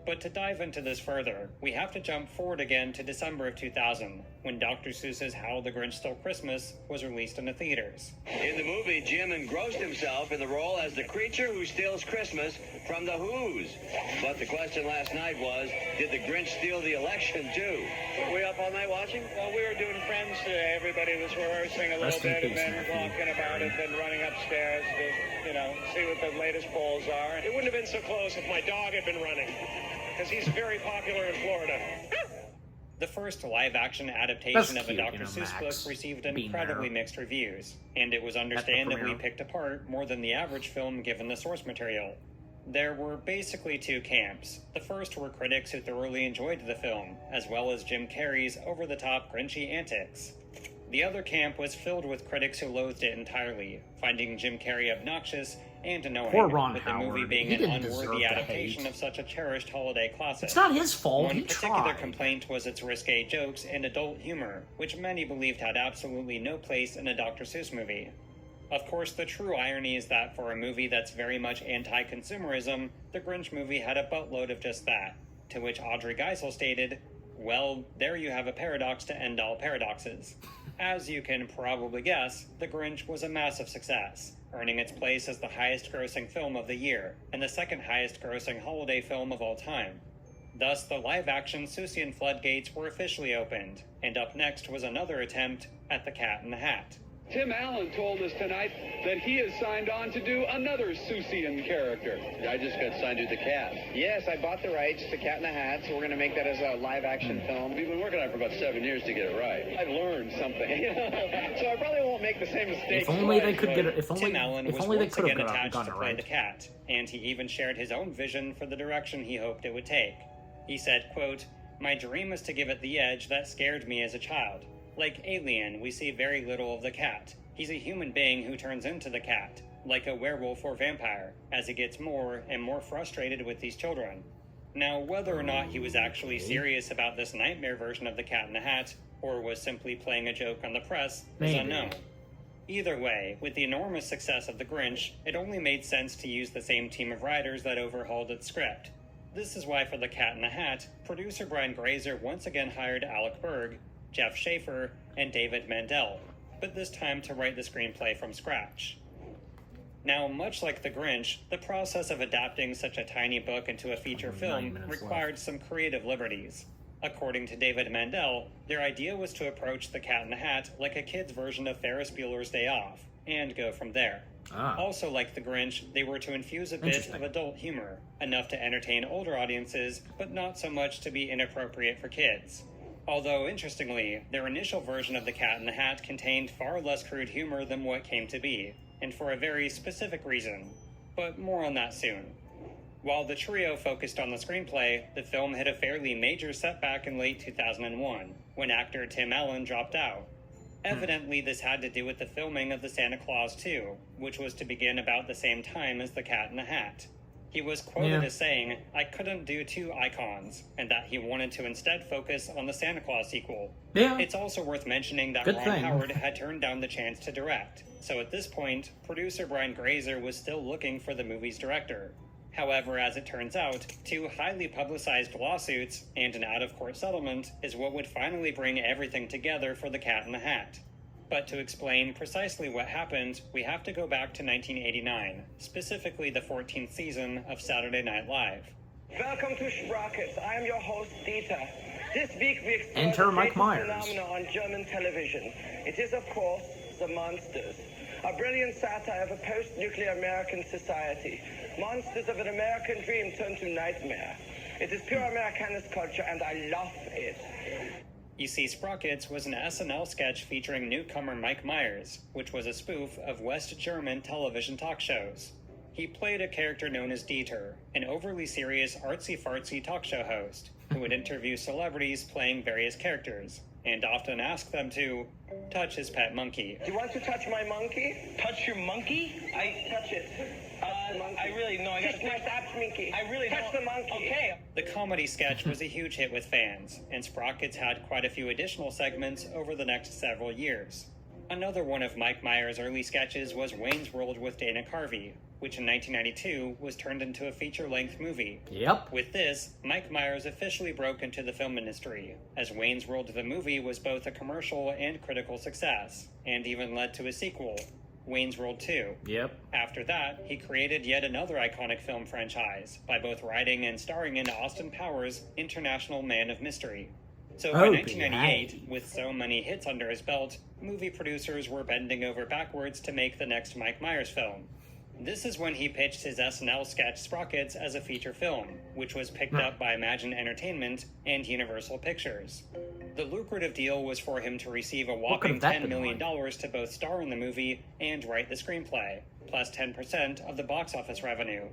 But to dive into this further, we have to jump forward again to December of 2000, when Dr. Seuss's How the Grinch Stole Christmas was released in the theaters. In the movie, Jim engrossed himself in the role as the creature who steals Christmas from the Who's. But the question last night was, did the Grinch steal the election too? Were we up all night watching? Well, we were doing Friends today. Everybody was rehearsing a little bit and then talking about it, then running upstairs to, see what the latest polls are. It wouldn't have been so close if my dog had been running, because he's very popular in Florida. The first live-action adaptation of a Dr. Seuss book received incredibly mixed reviews, and it was understandably picked apart more than the average film given the source material. There were basically two camps. The first were critics who thoroughly enjoyed the film, as well as Jim Carrey's over-the-top Grinchy antics. The other camp was filled with critics who loathed it entirely, finding Jim Carrey obnoxious and annoying, with the movie being an unworthy adaptation of such a cherished holiday classic. It's not his fault. One particular complaint was its risque jokes and adult humor, which many believed had absolutely no place in a Dr. Seuss movie. Of course, the true irony is that for a movie that's very much anti-consumerism, the Grinch movie had a buttload of just that, to which Audrey Geisel stated, "Well, there you have a paradox to end all paradoxes." As you can probably guess, The Grinch was a massive success, earning its place as the highest-grossing film of the year, and the second highest-grossing holiday film of all time. Thus, the live-action Seussian floodgates were officially opened, and up next was another attempt at The Cat in the Hat. Tim Allen told us tonight that he has signed on to do another Seussian character. I just got signed to the Cat. Yes, I bought the rights to Cat in the Hat, so we're going to make that as a live-action film. We've been working on it for about 7 years to get it right. I've learned something. So I probably won't make the same mistakes. If only they could get it. Tim Allen was once again attached to play the Cat, and he even shared his own vision for the direction he hoped it would take. He said, quote, "My dream is to give it the edge that scared me as a child. Like Alien, we see very little of the cat. He's a human being who turns into the cat, like a werewolf or vampire, as he gets more and more frustrated with these children." Now, whether or not he was actually serious about this nightmare version of the Cat in the Hat, or was simply playing a joke on the press, is unknown. Either way, with the enormous success of The Grinch, it only made sense to use the same team of writers that overhauled its script. This is why for The Cat in the Hat, producer Brian Grazer once again hired Alec Berg, Jeff Schaefer, and David Mandel, but this time to write the screenplay from scratch. Now, much like The Grinch, the process of adapting such a tiny book into a feeter film required some creative liberties. According to David Mandel, their idea was to approach The Cat in the Hat like a kid's version of Ferris Bueller's Day Off, and go from there. Also, like The Grinch, they were to infuse a bit of adult humor, enough to entertain older audiences, but not so much to be inappropriate for kids. Although, interestingly, their initial version of The Cat in the Hat contained far less crude humor than what came to be, and for a very specific reason. But more on that soon. While the trio focused on the screenplay, the film hit a fairly major setback in late 2001, when actor Tim Allen dropped out. Evidently, this had to do with the filming of The Santa Claus 2, which was to begin about the same time as The Cat in the Hat. He was quoted as saying, "I couldn't do two icons," and that he wanted to instead focus on the Santa Claus sequel. It's also worth mentioning that Ron Howard had turned down the chance to direct, so at this point, producer Brian Grazer was still looking for the movie's director. However, as it turns out, two highly publicized lawsuits and an out-of-court settlement is what would finally bring everything together for The Cat in the Hat. But to explain precisely what happened, we have to go back to 1989, specifically the 14th season of Saturday Night Live. Welcome to Sprockets. I am your host, Dieter. This week we explore Enter the Mike greatest Myers. phenomenon on German television. It is, of course, The Monsters. A brilliant satire of a post-nuclear American society. Monsters of an American dream turned to nightmare. It is pure Americanist culture, and I love it. You see, Sprockets was an SNL sketch featuring newcomer Mike Myers, which was a spoof of West German television talk shows. He played a character known as Dieter, an overly serious artsy-fartsy talk show host, who would interview celebrities playing various characters, and often ask them to touch his pet monkey. You want to touch my monkey? Touch your monkey? Touch it. I really know. I Touch my fat monkey. I really touch don't. the monkey. Okay. The comedy sketch was a huge hit with fans, and Sprockets had quite a few additional segments over the next several years. Another one of Mike Myers' early sketches was Wayne's World with Dana Carvey, which in 1992 was turned into a feature-length movie. With this, Mike Myers officially broke into the film industry, as Wayne's World the movie was both a commercial and critical success, and even led to a sequel, Wayne's World 2. After that, he created yet another iconic film franchise, by both writing and starring in Austin Powers' International Man of Mystery. So by 1998, with so many hits under his belt, movie producers were bending over backwards to make the next Mike Myers film. This is when he pitched his SNL sketch Sprockets as a feature film, which was picked up by Imagine Entertainment and Universal Pictures. The lucrative deal was for him to receive a whopping $10 million to both star in the movie and write the screenplay, plus 10% of the box office revenue.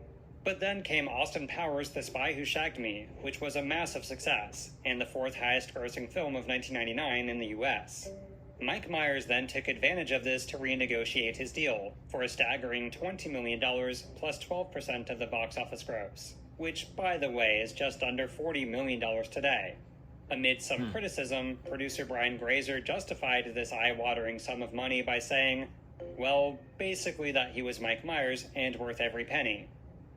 But then came Austin Powers' The Spy Who Shagged Me, which was a massive success, and the fourth highest grossing film of 1999 in the US. Mike Myers then took advantage of this to renegotiate his deal for a staggering $20 million plus 12% of the box office gross, which, by the way, is just under $40 million today. Amid some criticism, producer Brian Grazer justified this eye-watering sum of money by saying, well, basically that he was Mike Myers and worth every penny.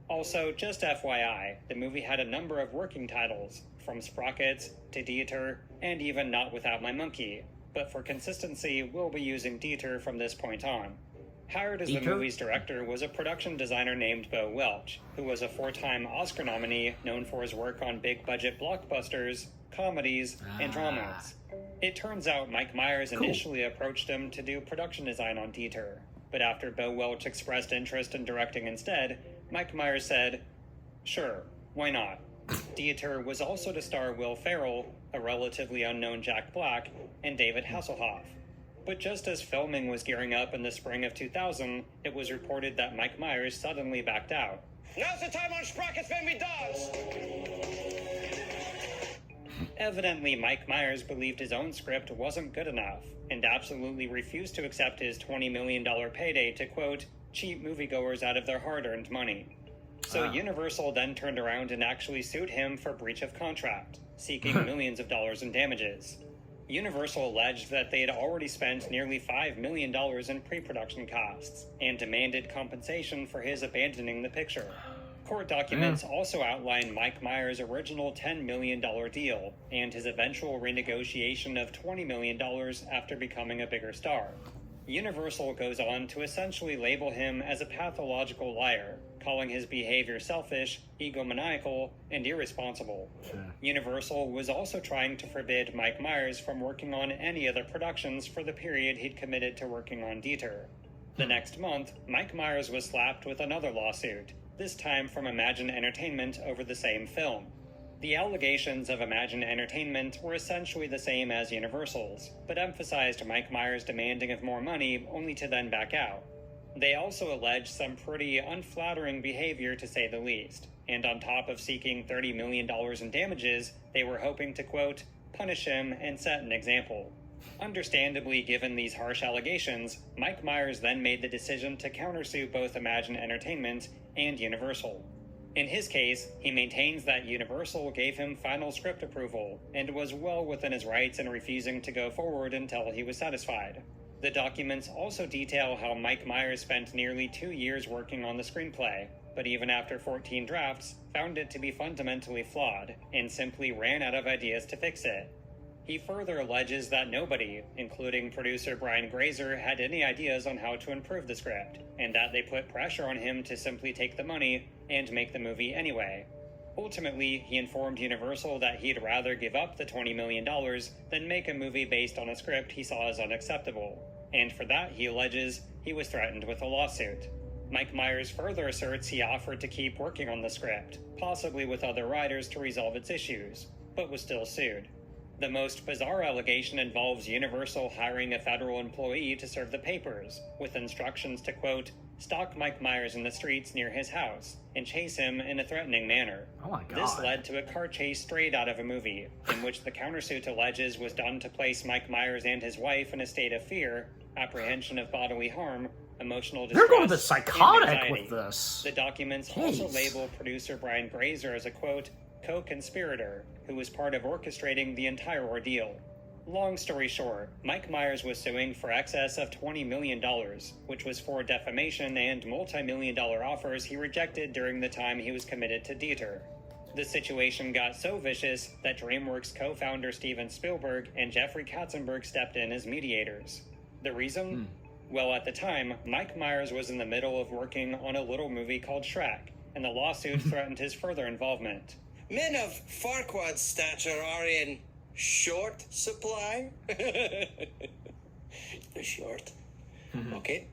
Also, just FYI, the movie had a number of working titles, from Sprockets to Dieter, and even Not Without My Monkey, but for consistency, we'll be using Dieter from this point on. Hired as the movie's director was a production designer named Bo Welch, who was a four-time Oscar nominee known for his work on big-budget blockbusters, comedies, and dramas. It turns out Mike Myers initially approached him to do production design on Dieter, but after Bo Welch expressed interest in directing instead, Mike Myers said, sure, why not? Dieter was also to star Will Ferrell, a relatively unknown Jack Black, and David Hasselhoff. But just as filming was gearing up in the spring of 2000, it was reported that Mike Myers suddenly backed out. Now's the time on Sprockets when we dance! Evidently, Mike Myers believed his own script wasn't good enough, and absolutely refused to accept his $20 million payday to, quote, cheat moviegoers out of their hard-earned money. So Universal then turned around and actually sued him for breach of contract, seeking millions of dollars in damages. Universal alleged that they had already spent nearly $5 million in pre-production costs, and demanded compensation for his abandoning the picture. Court documents also outline Mike Myers' original $10 million deal, and his eventual renegotiation of $20 million after becoming a bigger star. Universal goes on to essentially label him as a pathological liar, calling his behavior selfish, egomaniacal, and irresponsible. Universal was also trying to forbid Mike Myers from working on any other productions for the period he'd committed to working on Dieter. The next month, Mike Myers was slapped with another lawsuit, this time from Imagine Entertainment over the same film. The allegations of Imagine Entertainment were essentially the same as Universal's, but emphasized Mike Myers demanding of more money only to then back out. They also alleged some pretty unflattering behavior, to say the least, and on top of seeking $30 million in damages, they were hoping to, quote, punish him and set an example. Understandably, given these harsh allegations, Mike Myers then made the decision to countersue both Imagine Entertainment and Universal. In his case, he maintains that Universal gave him final script approval and was well within his rights in refusing to go forward until he was satisfied. The documents also detail how Mike Myers spent nearly 2 years working on the screenplay, but even after 14 drafts, found it to be fundamentally flawed and simply ran out of ideas to fix it. He further alleges that nobody, including producer Brian Grazer, had any ideas on how to improve the script, and that they put pressure on him to simply take the money and make the movie anyway. Ultimately, he informed Universal that he'd rather give up the $20 million than make a movie based on a script he saw as unacceptable, and for that, he alleges, he was threatened with a lawsuit. Mike Myers further asserts he offered to keep working on the script, possibly with other writers to resolve its issues, but was still sued. The most bizarre allegation involves Universal hiring a federal employee to serve the papers, with instructions to, quote, stalk Mike Myers in the streets near his house and chase him in a threatening manner. Oh my God. This led to a car chase straight out of a movie, in which the countersuit alleges was done to place Mike Myers and his wife in a state of fear, apprehension of bodily harm, emotional distress, They're going to psychotic and anxiety. with this. The documents also label producer Brian Grazer as a, quote, co-conspirator who was part of orchestrating the entire ordeal. Long story short, Mike Myers was suing for excess of $20 million, which was for defamation and multi-million-dollar offers he rejected during the time he was committed to Dieter. The situation got so vicious that DreamWorks co-founder Steven Spielberg and Jeffrey Katzenberg stepped in as mediators. The reason? Well, at the time, Mike Myers was in the middle of working on a little movie called Shrek, and the lawsuit threatened his further involvement. Men of Farquaad's stature are in short supply. They're short. Okay.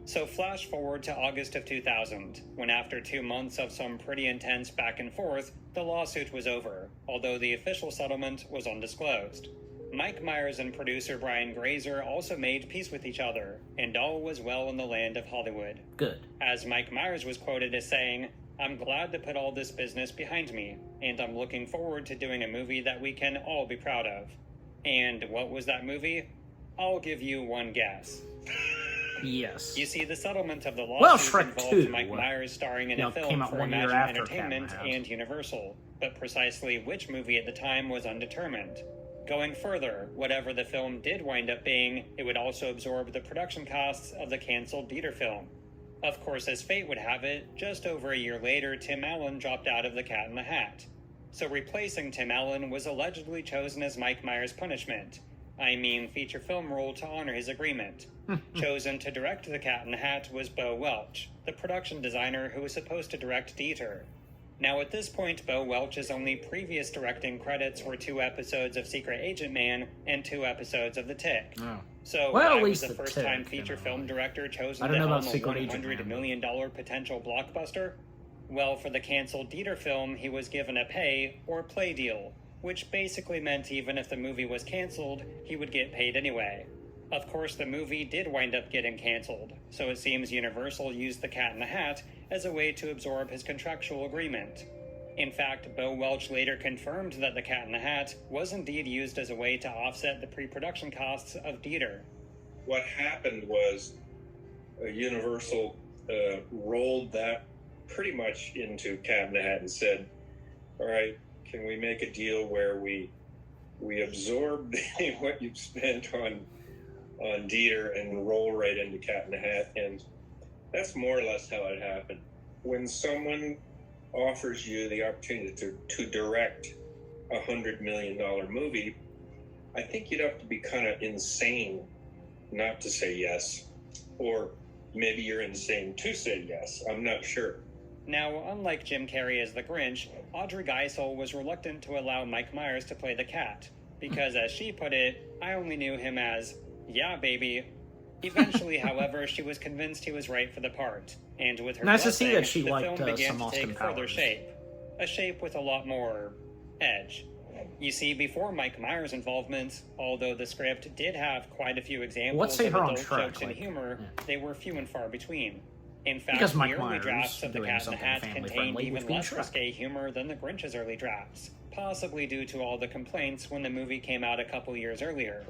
So flash forward to August of 2000, when after 2 months of some pretty intense back and forth, the lawsuit was over, although the official settlement was undisclosed. Mike Myers and producer Brian Grazer also made peace with each other, and all was well in the land of Hollywood. Good. As Mike Myers was quoted as saying, I'm glad to put all this business behind me, and I'm looking forward to doing a movie that we can all be proud of. And what was that movie? I'll give you one guess. Yes. You see, the settlement of the Well, lawsuit Shrek involved 2, Mike Myers starring in a came film out for 1 year Imagine after Cat in the Entertainment Hat. and Universal, but precisely which movie at the time was undetermined. Going further, whatever the film did wind up being, it would also absorb the production costs of the canceled Dieter film. Of course, as fate would have it, just over a year later, Tim Allen dropped out of The Cat in the Hat. So replacing Tim Allen was allegedly chosen as Mike Myers' punishment. I mean, feature film role to honor his agreement. Chosen to direct The Cat in the Hat was Bo Welch, the production designer who was supposed to direct Dieter. Now at this point, Bo Welch's only previous directing credits were 2 episodes of Secret Agent Man and 2 episodes of The Tick. Oh. So Well, at I was least the The first-time Tick, feature film director chosen I to don't know helm about a Secret Agent $100 Man, million potential blockbuster? Well, for the canceled Dieter film, he was given a pay or play deal, which basically meant even if the movie was canceled, he would get paid anyway. Of course, the movie did wind up getting canceled, so it seems Universal used The Cat in the Hat as a way to absorb his contractual agreement. In fact, Bo Welch later confirmed that The Cat in the Hat was indeed used as a way to offset the pre-production costs of Dieter. What happened was Universal rolled that pretty much into Cat in the Hat and said, all right, can we make a deal where we absorb what you've spent on Dieter and roll right into Cat in the Hat? And that's more or less how it happened. When someone offers you the opportunity to direct a $100 million movie, I think you'd have to be kind of insane not to say yes. Or maybe you're insane to say yes. I'm not sure. Now, unlike Jim Carrey as the Grinch, Audrey Geisel was reluctant to allow Mike Myers to play the cat, because as she put it, I only knew him as, yeah, baby. Eventually, however, she was convinced he was right for the part, and with her Nice to blessing, see that she the liked film began some to Austin take further Powers. shape. A shape with a lot more edge. You see, before Mike Myers' involvement, although the script did have quite a few examples Let's say of her on adult track, jokes and like, humor, they were few and far between. In fact, Because the Mike early Myers drafts of The doing Cat in the something Hat contained family-friendly even would be less Shrek. risque humor than the Grinch's early drafts, possibly due to all the complaints when the movie came out a couple years earlier.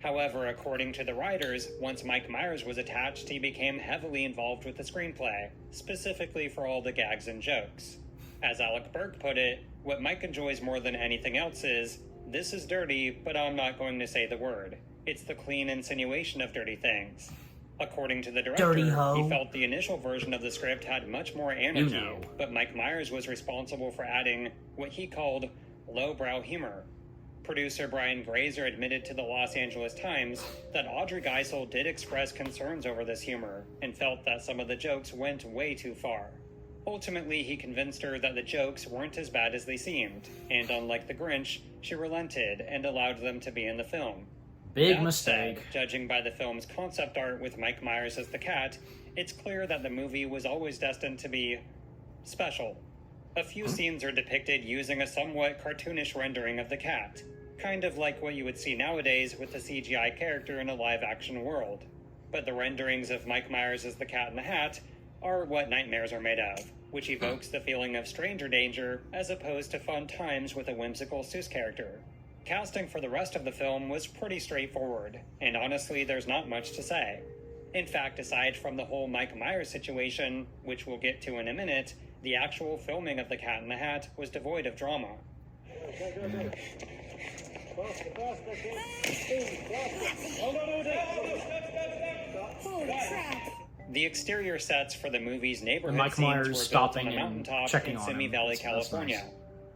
However, according to the writers, once Mike Myers was attached, he became heavily involved with the screenplay, specifically for all the gags and jokes. As Alec Berg put it, what Mike enjoys more than anything else is, this is dirty, but I'm not going to say the word. It's the clean insinuation of dirty things. According to the director, Dirty hoe. he felt the initial version of the script had much more energy, You know. but Mike Myers was responsible for adding what he called lowbrow humor. Producer Brian Grazer admitted to the Los Angeles Times that Audrey Geisel did express concerns over this humor and felt that some of the jokes went way too far. Ultimately, he convinced her that the jokes weren't as bad as they seemed, and unlike the Grinch, she relented and allowed them to be in the film. Big That mistake. said, judging by the film's concept art with Mike Myers as the cat, it's clear that the movie was always destined to be special. A few scenes are depicted using a somewhat cartoonish rendering of the cat, kind of like what you would see nowadays with a CGI character in a live-action world. But the renderings of Mike Myers as the Cat in the Hat are what nightmares are made of, which evokes the feeling of stranger danger as opposed to fun times with a whimsical Seuss character. Casting for the rest of the film was pretty straightforward, and honestly, there's not much to say. In fact, aside from the whole Mike Myers situation, which we'll get to in a minute, the actual filming of The Cat in the Hat was devoid of drama. The exterior sets for the movie's neighborhood Mike scenes Myers were built stopping on a and mountaintop checking in on Simi him. Valley, That's California. nice.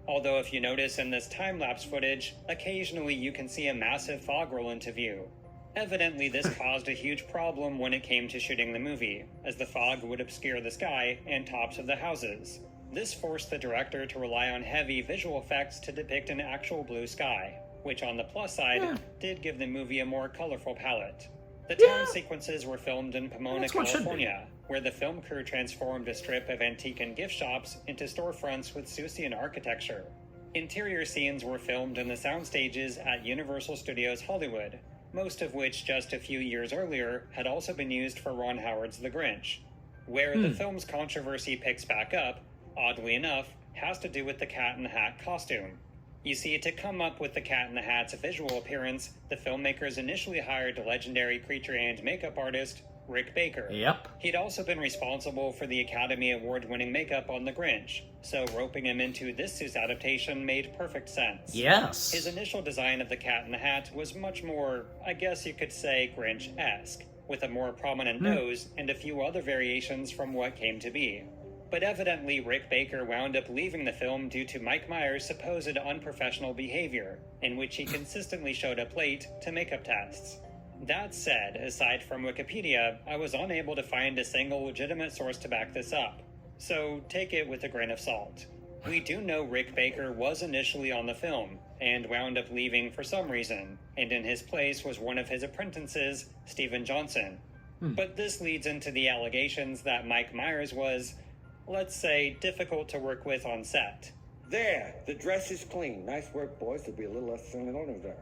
Although if you notice in this time-lapse footage, occasionally you can see a massive fog roll into view. Evidently, this caused a huge problem when it came to shooting the movie, as the fog would obscure the sky and tops of the houses. This forced the director to rely on heavy visual effects to depict an actual blue sky, which on the plus side did give the movie a more colorful palette. The town sequences were filmed in Pomona, That's what it should be. California, where the film crew transformed a strip of antique and gift shops into storefronts with Seussian architecture. Interior scenes were filmed in the sound stages at Universal Studios Hollywood, most of which just a few years earlier had also been used for Ron Howard's The Grinch. Where the film's controversy picks back up, oddly enough, has to do with the Cat in the Hat costume. You see, to come up with the Cat in the Hat's visual appearance, the filmmakers initially hired legendary creature and makeup artist Rick Baker. Yep. He'd also been responsible for the Academy Award-winning makeup on The Grinch, so roping him into this Seuss adaptation made perfect sense. Yes. His initial design of the Cat in the Hat was much more, I guess you could say, Grinch-esque, with a more prominent nose and a few other variations from what came to be. But evidently, Rick Baker wound up leaving the film due to Mike Myers' supposed unprofessional behavior, in which he consistently showed up late to makeup tests. That said, aside from Wikipedia, I was unable to find a single legitimate source to back this up, so take it with a grain of salt. We do know Rick Baker was initially on the film, and wound up leaving for some reason, and in his place was one of his apprentices, Steven Johnson. But this leads into the allegations that Mike Myers was, let's say, difficult to work with on set. There, the dress is clean. Nice work, boys. There'll be a little less than over there.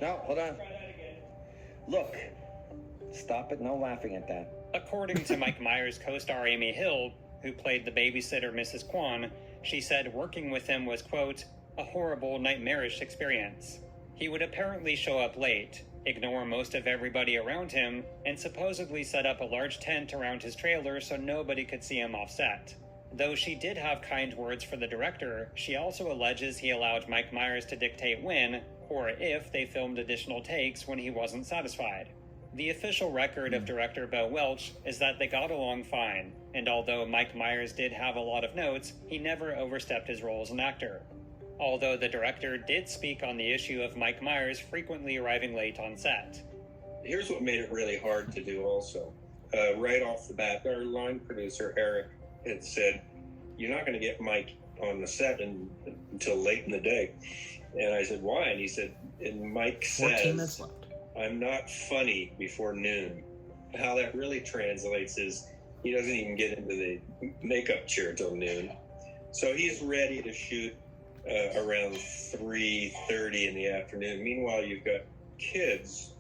No, hold on. Look, stop it. No laughing at that. According to Mike Myers' co-star Amy Hill, who played the babysitter Mrs. Kwan, she said working with him was, quote, a horrible, nightmarish experience. He would apparently show up late, ignore most of everybody around him, and supposedly set up a large tent around his trailer so nobody could see him off set. Though she did have kind words for the director, she also alleges he allowed Mike Myers to dictate when, or if, they filmed additional takes when he wasn't satisfied. The official record of director Bo Welch is that they got along fine, and although Mike Myers did have a lot of notes, he never overstepped his role as an actor. Although the director did speak on the issue of Mike Myers frequently arriving late on set. Here's what made it really hard to do also. Right off the bat, our line producer, Eric, had said, "You're not going to get Mike on the set until late in the day." And I said, "Why?" And he said, and Mike 14 minutes says, left. "I'm not funny before noon." How that really translates is he doesn't even get into the makeup chair till noon. So he's ready to shoot around 3:30 in the afternoon. Meanwhile, you've got kids.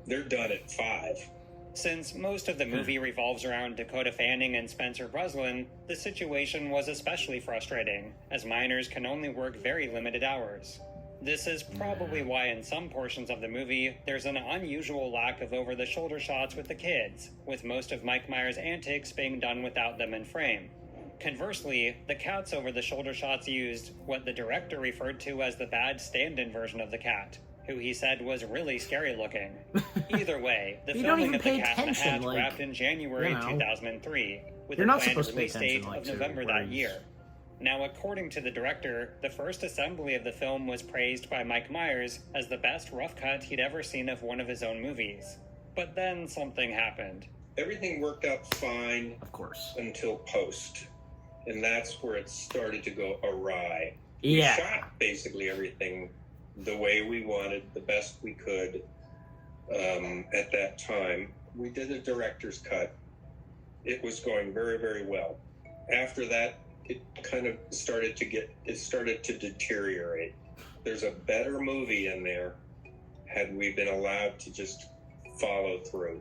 They're done at 5. Since most of the movie revolves around Dakota Fanning and Spencer Breslin, the situation was especially frustrating, as minors can only work very limited hours. This is probably why in some portions of the movie, there's an unusual lack of over-the-shoulder shots with the kids, with most of Mike Myers' antics being done without them in frame. Conversely, the cat's over-the-shoulder shots used what the director referred to as the bad stand-in version of the cat, who he said was really scary looking. Either way, the filming of The Cat in the Hat wrapped in January 2003, with a planned release date of November that year. Now, according to the director, the first assembly of the film was praised by Mike Myers as the best rough cut he'd ever seen of one of his own movies. But then something happened. Everything worked out fine, of course, until post. And that's where it started to go awry. Yeah. We shot basically everything the way we wanted, the best we could at that time. We did a director's cut. It was going very, very well. After that, it kind of started to deteriorate. There's a better movie in there had we been allowed to just follow through.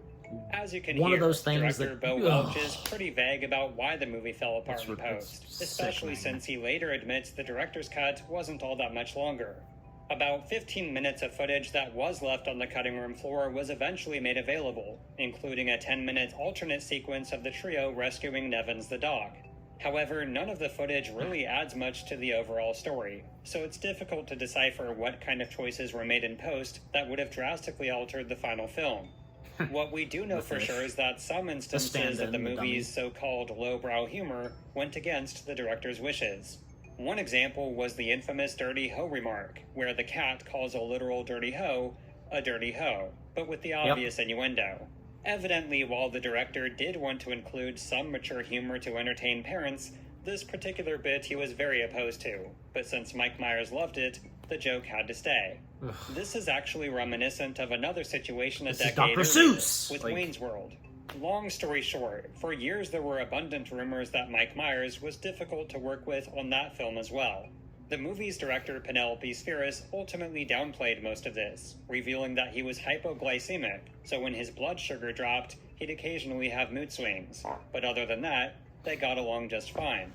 As you can One hear, of those things director that- Bo Welch is pretty vague about why the movie fell apart in post, it's especially since he later admits the director's cut wasn't all that much longer. About 15 minutes of footage that was left on the cutting room floor was eventually made available, including a 10-minute alternate sequence of the trio rescuing Nevins the dog. However, none of the footage really adds much to the overall story, so it's difficult to decipher what kind of choices were made in post that would have drastically altered the final film. What we do know for sure is that some instances of the movie's so-called lowbrow humor went against the director's wishes. One example was the infamous dirty hoe remark, where the cat calls a literal dirty hoe a dirty hoe, but with the obvious innuendo. Evidently, while the director did want to include some mature humor to entertain parents, this particular bit he was very opposed to, but since Mike Myers loved it, the joke had to stay. This is actually reminiscent of another situation a decade Dr. earlier Seuss! with Like- Wayne's World. Long story short, for years there were abundant rumors that Mike Myers was difficult to work with on that film as well. The movie's director Penelope Spheris ultimately downplayed most of this, revealing that he was hypoglycemic, so when his blood sugar dropped, he'd occasionally have mood swings. But other than that, they got along just fine.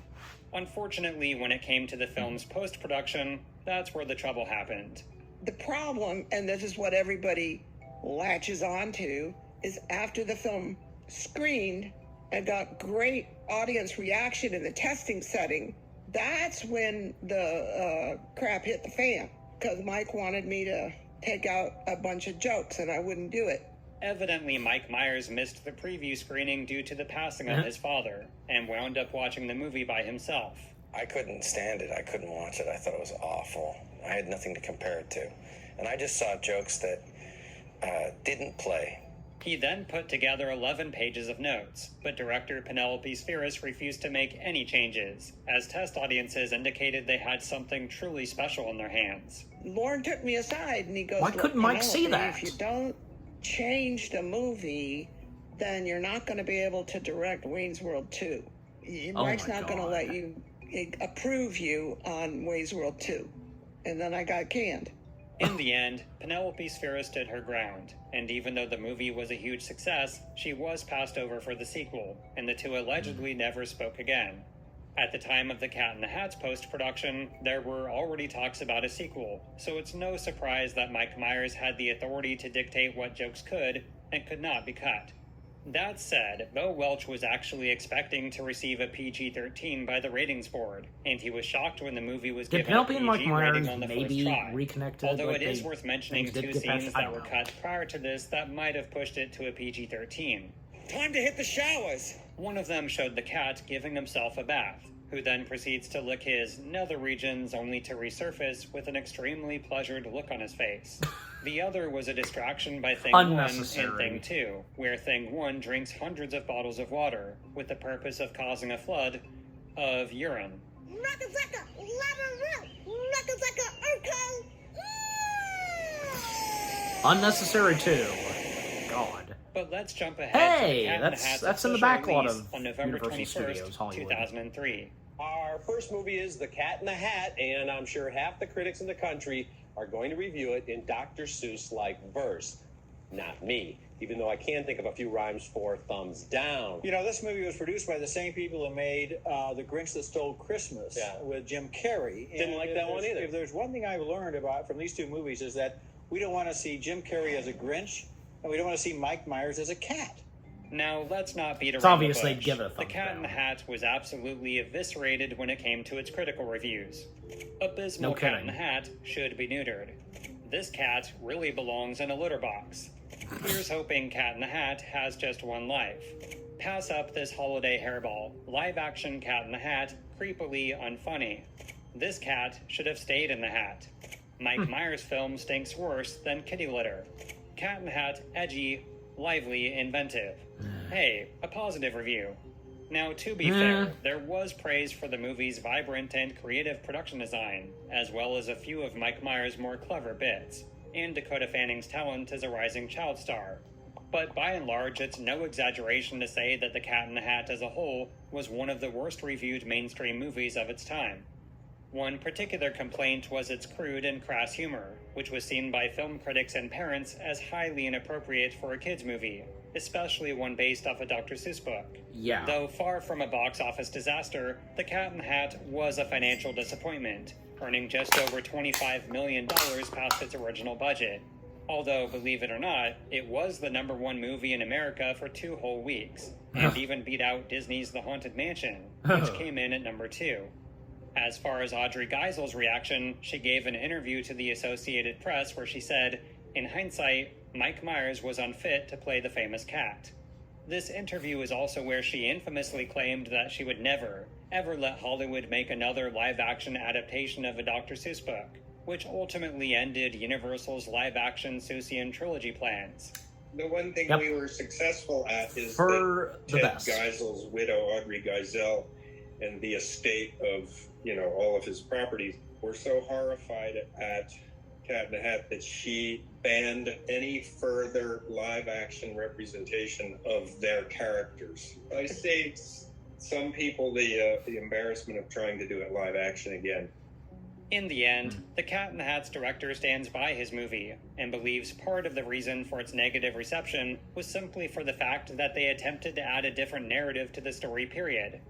Unfortunately, when it came to the film's post-production, that's where the trouble happened. The problem, and this is what everybody latches onto, is after the film screened and got great audience reaction in the testing setting, that's when the crap hit the fan. Because Mike wanted me to take out a bunch of jokes, and I wouldn't do it. Evidently, Mike Myers missed the preview screening due to the passing of his father, and wound up watching the movie by himself. I couldn't stand it. I couldn't watch it. I thought it was awful. I had nothing to compare it to. And I just saw jokes that didn't play. He then put together 11 pages of notes, but director Penelope Spheris refused to make any changes, as test audiences indicated they had something truly special in their hands. Lauren took me aside, and he goes, Why "Look, couldn't Mike see Penelope, that? If you don't change the movie, then you're not going to be able to direct Wayne's World 2. Oh Mike's my not going to God. let you approve you on Wayne's World 2. And then I got canned. In the end, Penelope Spheris stood her ground, and even though the movie was a huge success, she was passed over for the sequel, and the two allegedly never spoke again. At the time of The Cat in the Hat's post-production, there were already talks about a sequel, so it's no surprise that Mike Myers had the authority to dictate what jokes could and could not be cut. That said, Bo Welch was actually expecting to receive a PG-13 by the ratings board, and he was shocked when the movie was Did given Penelope a and Mike PG Myers rating on the maybe first try. reconnected? Although like it is they- worth mentioning things did two get past- scenes I that don't were know. cut prior to this that might have pushed it to a PG-13. Time to hit the showers. One of them showed the cat giving himself a bath, who then proceeds to lick his nether regions only to resurface with an extremely pleasured look on his face. The other was a distraction by Thing 1 and Thing 2, where Thing 1 drinks hundreds of bottles of water with the purpose of causing a flood of urine. Unnecessary too. God. But let's jump ahead. Hey, to Cat in the Hat's that's in the official backlot release of on November Universal 21st, Studios Hollywood. 2003. Our first movie is The Cat in the Hat, and I'm sure half the critics in the country are going to review it in Dr. Seuss-like verse. Not me, even though I can think of a few rhymes for thumbs down. You know, this movie was produced by the same people who made The Grinch That Stole Christmas with Jim Carrey. Didn't like that one either. If there's one thing I've learned about from these two movies is that we don't want to see Jim Carrey as a Grinch, and we don't want to see Mike Myers as a cat. Now, let's not beat around It's obvious the they'd bush. give it a The thumbs Cat in the Hat was absolutely eviscerated when it came to its critical reviews. Abysmal No Cat kidding. in the Hat should be neutered. This cat really belongs in a litter box. Here's hoping Cat in the Hat has just one life. Pass up this holiday hairball. Live-action Cat in the Hat, creepily unfunny. This cat should have stayed in the hat. Mike Myers' film stinks worse than kitty litter. Cat in the Hat, edgy, lively, inventive. Hey, a positive review. Now, to be fair, there was praise for the movie's vibrant and creative production design, as well as a few of Mike Myers' more clever bits, and Dakota Fanning's talent as a rising child star. But by and large, it's no exaggeration to say that The Cat in the Hat as a whole was one of the worst reviewed mainstream movies of its time. One particular complaint was its crude and crass humor, which was seen by film critics and parents as highly inappropriate for a kids' movie, especially one based off a Dr. Seuss book. Yeah. Though far from a box office disaster, The Cat in the Hat was a financial disappointment, earning just over $25 million past its original budget. Although, believe it or not, it was the #1 movie in America for 2 whole weeks, and even beat out Disney's The Haunted Mansion, which came in at number 2. As far as Audrey Geisel's reaction, she gave an interview to the Associated Press where she said, "In hindsight, Mike Myers was unfit to play the famous cat." This interview is also where she infamously claimed that she would never, ever let Hollywood make another live-action adaptation of a Dr. Seuss book, which ultimately ended Universal's live-action Seussian trilogy plans. The one thing we were successful at is For that the Ted best. Geisel's widow, Audrey Geisel, and the estate of, all of his properties were so horrified at Cat in the Hat that she banned any further live-action representation of their characters. I saved some people the embarrassment of trying to do it live-action again. In the end, The Cat in the Hat's director stands by his movie, and believes part of the reason for its negative reception was simply for the fact that they attempted to add a different narrative to the story period.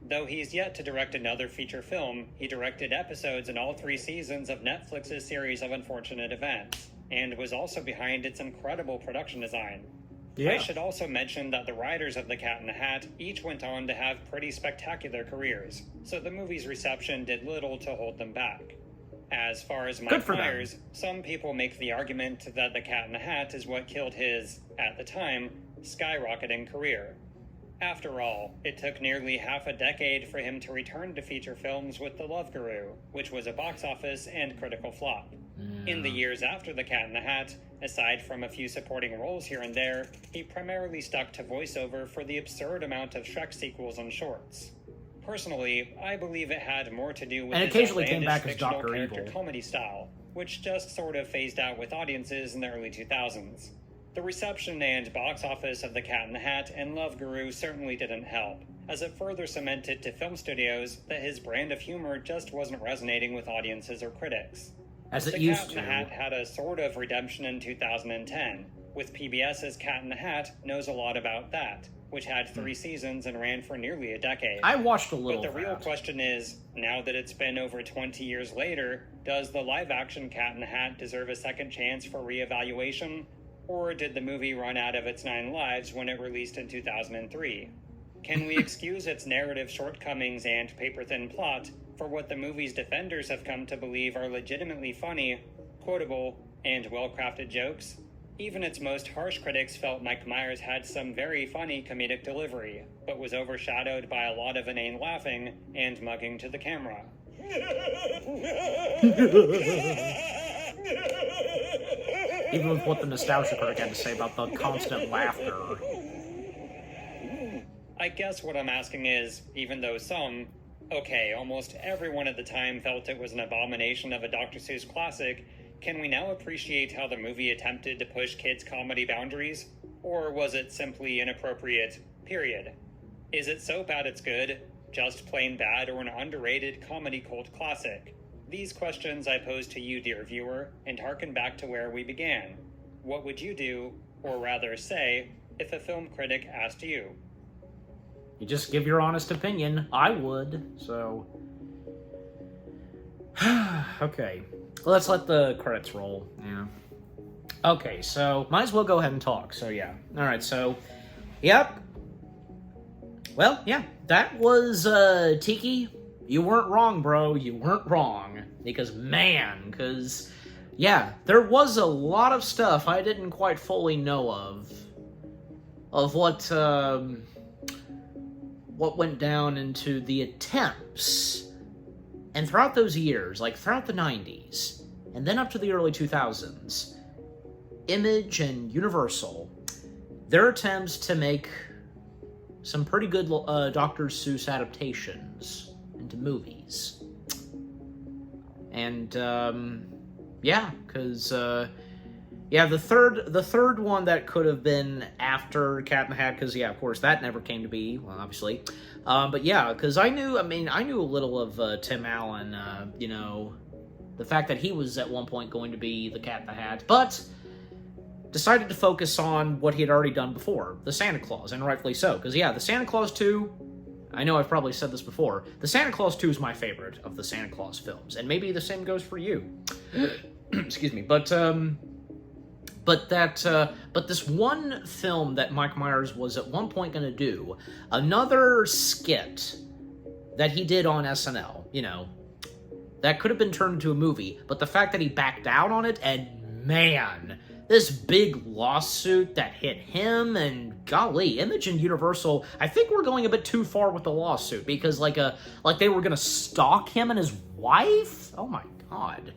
Though he's yet to direct another feature film, he directed episodes in all 3 seasons of Netflix's series of Unfortunate Events, and was also behind its incredible production design. Yeah. I should also mention that the writers of The Cat in the Hat each went on to have pretty spectacular careers, so the movie's reception did little to hold them back. As far as Good Mike for them. Myers, some people make the argument that The Cat in the Hat is what killed his, at the time, skyrocketing career. After all, it took nearly half a decade for him to return to feature films with The Love Guru, which was a box office and critical flop. In the years after The Cat in the Hat, aside from a few supporting roles here and there, he primarily stuck to voiceover for the absurd amount of Shrek sequels and shorts. Personally, I believe it had more to do with And his occasionally came outlandish back as fictional Dr. character Evil. comedy style, which just sort of phased out with audiences in the early 2000s. The reception and box office of The Cat in the Hat and Love Guru certainly didn't help, as it further cemented to film studios that his brand of humor just wasn't resonating with audiences or critics. As it The used Cat in the to. Hat had a sort of redemption in 2010, with PBS's Cat in the Hat Knows a Lot About That, which had 3 seasons and ran for nearly a decade. I watched a little But the of real that. question is, now that it's been over 20 years later, does the live-action Cat in the Hat deserve a second chance for reevaluation? Or did the movie run out of its 9 lives when it released in 2003? Can we excuse its narrative shortcomings and paper-thin plot for what the movie's defenders have come to believe are legitimately funny, quotable, and well-crafted jokes? Even its most harsh critics felt Mike Myers had some very funny comedic delivery, but was overshadowed by a lot of inane laughing and mugging to the camera. Even with what the nostalgia critic had to say about the constant laughter. I guess what I'm asking is, even though some, okay, almost everyone at the time felt it was an abomination of a Dr. Seuss classic, can we now appreciate how the movie attempted to push kids' comedy boundaries? Or was it simply inappropriate, period? Is it so bad it's good, just plain bad, or an underrated comedy cult classic? These questions I pose to you, dear viewer, and harken back to where we began. What would you do, or rather say, if a film critic asked you? You just give your honest opinion. I would, so... Okay. Let's let the credits roll. Yeah. Okay, so might as well go ahead and talk. So yeah. Alright, so yep. Well, yeah, that was Tiki. You weren't wrong, bro. You weren't wrong. Because yeah, there was a lot of stuff I didn't quite fully know of what went down into the attempts. And throughout those years, like throughout the 90s, and then up to the early 2000s, Image and Universal, their attempts to make some pretty good Dr. Seuss adaptations into movies. And, yeah, because, yeah, the third one that could have been after Cat in the Hat, because, yeah, of course, that never came to be, well, obviously. But yeah, because I knew a little of Tim Allen, you know, the fact that he was at one point going to be the Cat in the Hat, but decided to focus on what he had already done before, the Santa Claus, and rightfully so, because yeah, the Santa Claus 2, I know I've probably said this before, the Santa Claus 2 is my favorite of the Santa Claus films, and maybe the same goes for you. Excuse me, but this one film that Mike Myers was at one point going to do, another skit that he did on SNL, you know, that could have been turned into a movie, but the fact that he backed out on it, and man, this big lawsuit that hit him, and golly, Image and Universal, I think we're going a bit too far with the lawsuit, because like they were going to stalk him and his wife? Oh my god.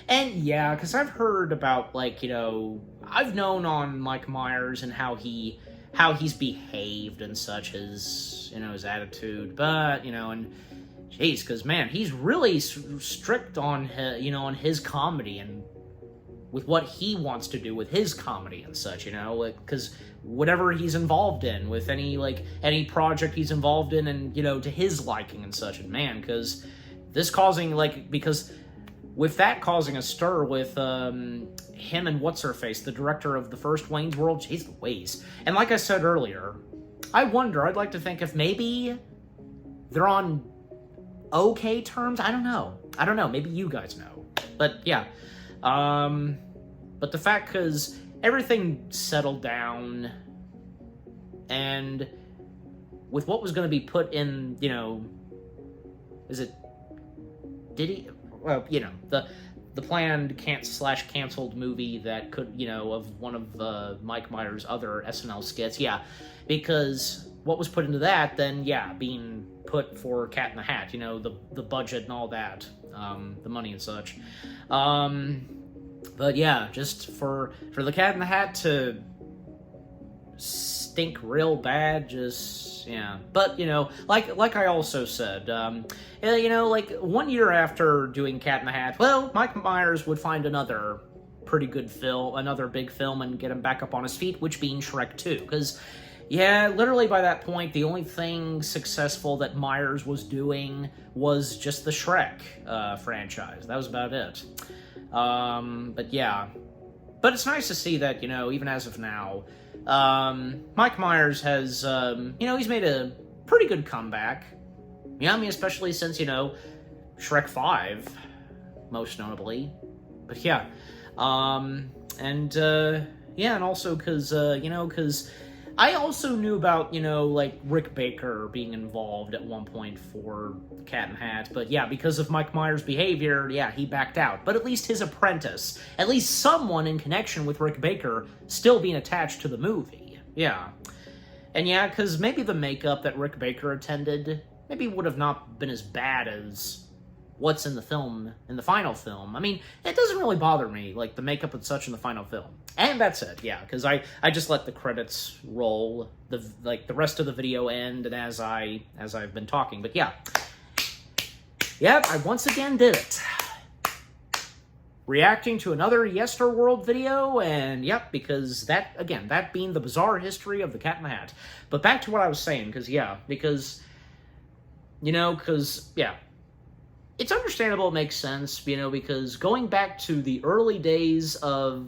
And yeah, because I've heard about, like, you know, I've known on Mike Myers and how he's behaved and such, his, you know, his attitude, but, you know, and jeez, because man, he's really strict on his, you know, on his comedy and with what he wants to do with his comedy and such, you know, because whatever he's involved in, with any project he's involved in, and, you know, to his liking and such, and man, because this causing, like, because with that causing a stir with him and what's-her-face, the director of the first Wayne's World, jeez Louise. And like I said earlier, I'd like to think if maybe they're on okay terms, I don't know, maybe you guys know. But yeah, but the fact, because everything settled down, and with what was going to be put in, you know, well, you know, the planned canceled movie that could, you know, of one of Mike Myers' other SNL skits, yeah, because what was put into that, then, yeah, being put for Cat in the Hat, you know, the budget and all that, the money and such, but yeah, just for the Cat in the Hat to stink real bad, just, yeah. But, you know, like I also said, you know, like 1 year after doing Cat in the Hat, well, Mike Myers would find another pretty good film, another big film, and get him back up on his feet, which being Shrek 2, because, yeah, literally by that point, the only thing successful that Myers was doing was just the Shrek franchise. That was about it. But yeah. But it's nice to see that, you know, even as of now, Mike Myers has, you know, he's made a pretty good comeback. Yeah, I mean, especially since, you know, Shrek 5, most notably. But yeah. Yeah, and also because, you know, because I also knew about, you know, like, Rick Baker being involved at one point for Cat in the Hat, but yeah, because of Mike Myers' behavior, yeah, he backed out. But at least his apprentice, at least someone in connection with Rick Baker, still being attached to the movie. Yeah. And yeah, because maybe the makeup that Rick Baker attended maybe would have not been as bad as what's in the film, in the final film. I mean, it doesn't really bother me, like, the makeup and such in the final film. And that's it, yeah, because I just let the credits roll, the rest of the video end, and as I've been talking, but yeah. Yep, I once again did it. Reacting to another Yesterworld video, and yep, because that, again, that being the bizarre history of the Cat in the Hat. But back to what I was saying, because, yeah, because, you know, because, yeah, it's understandable, it makes sense, you know, because going back to the early days of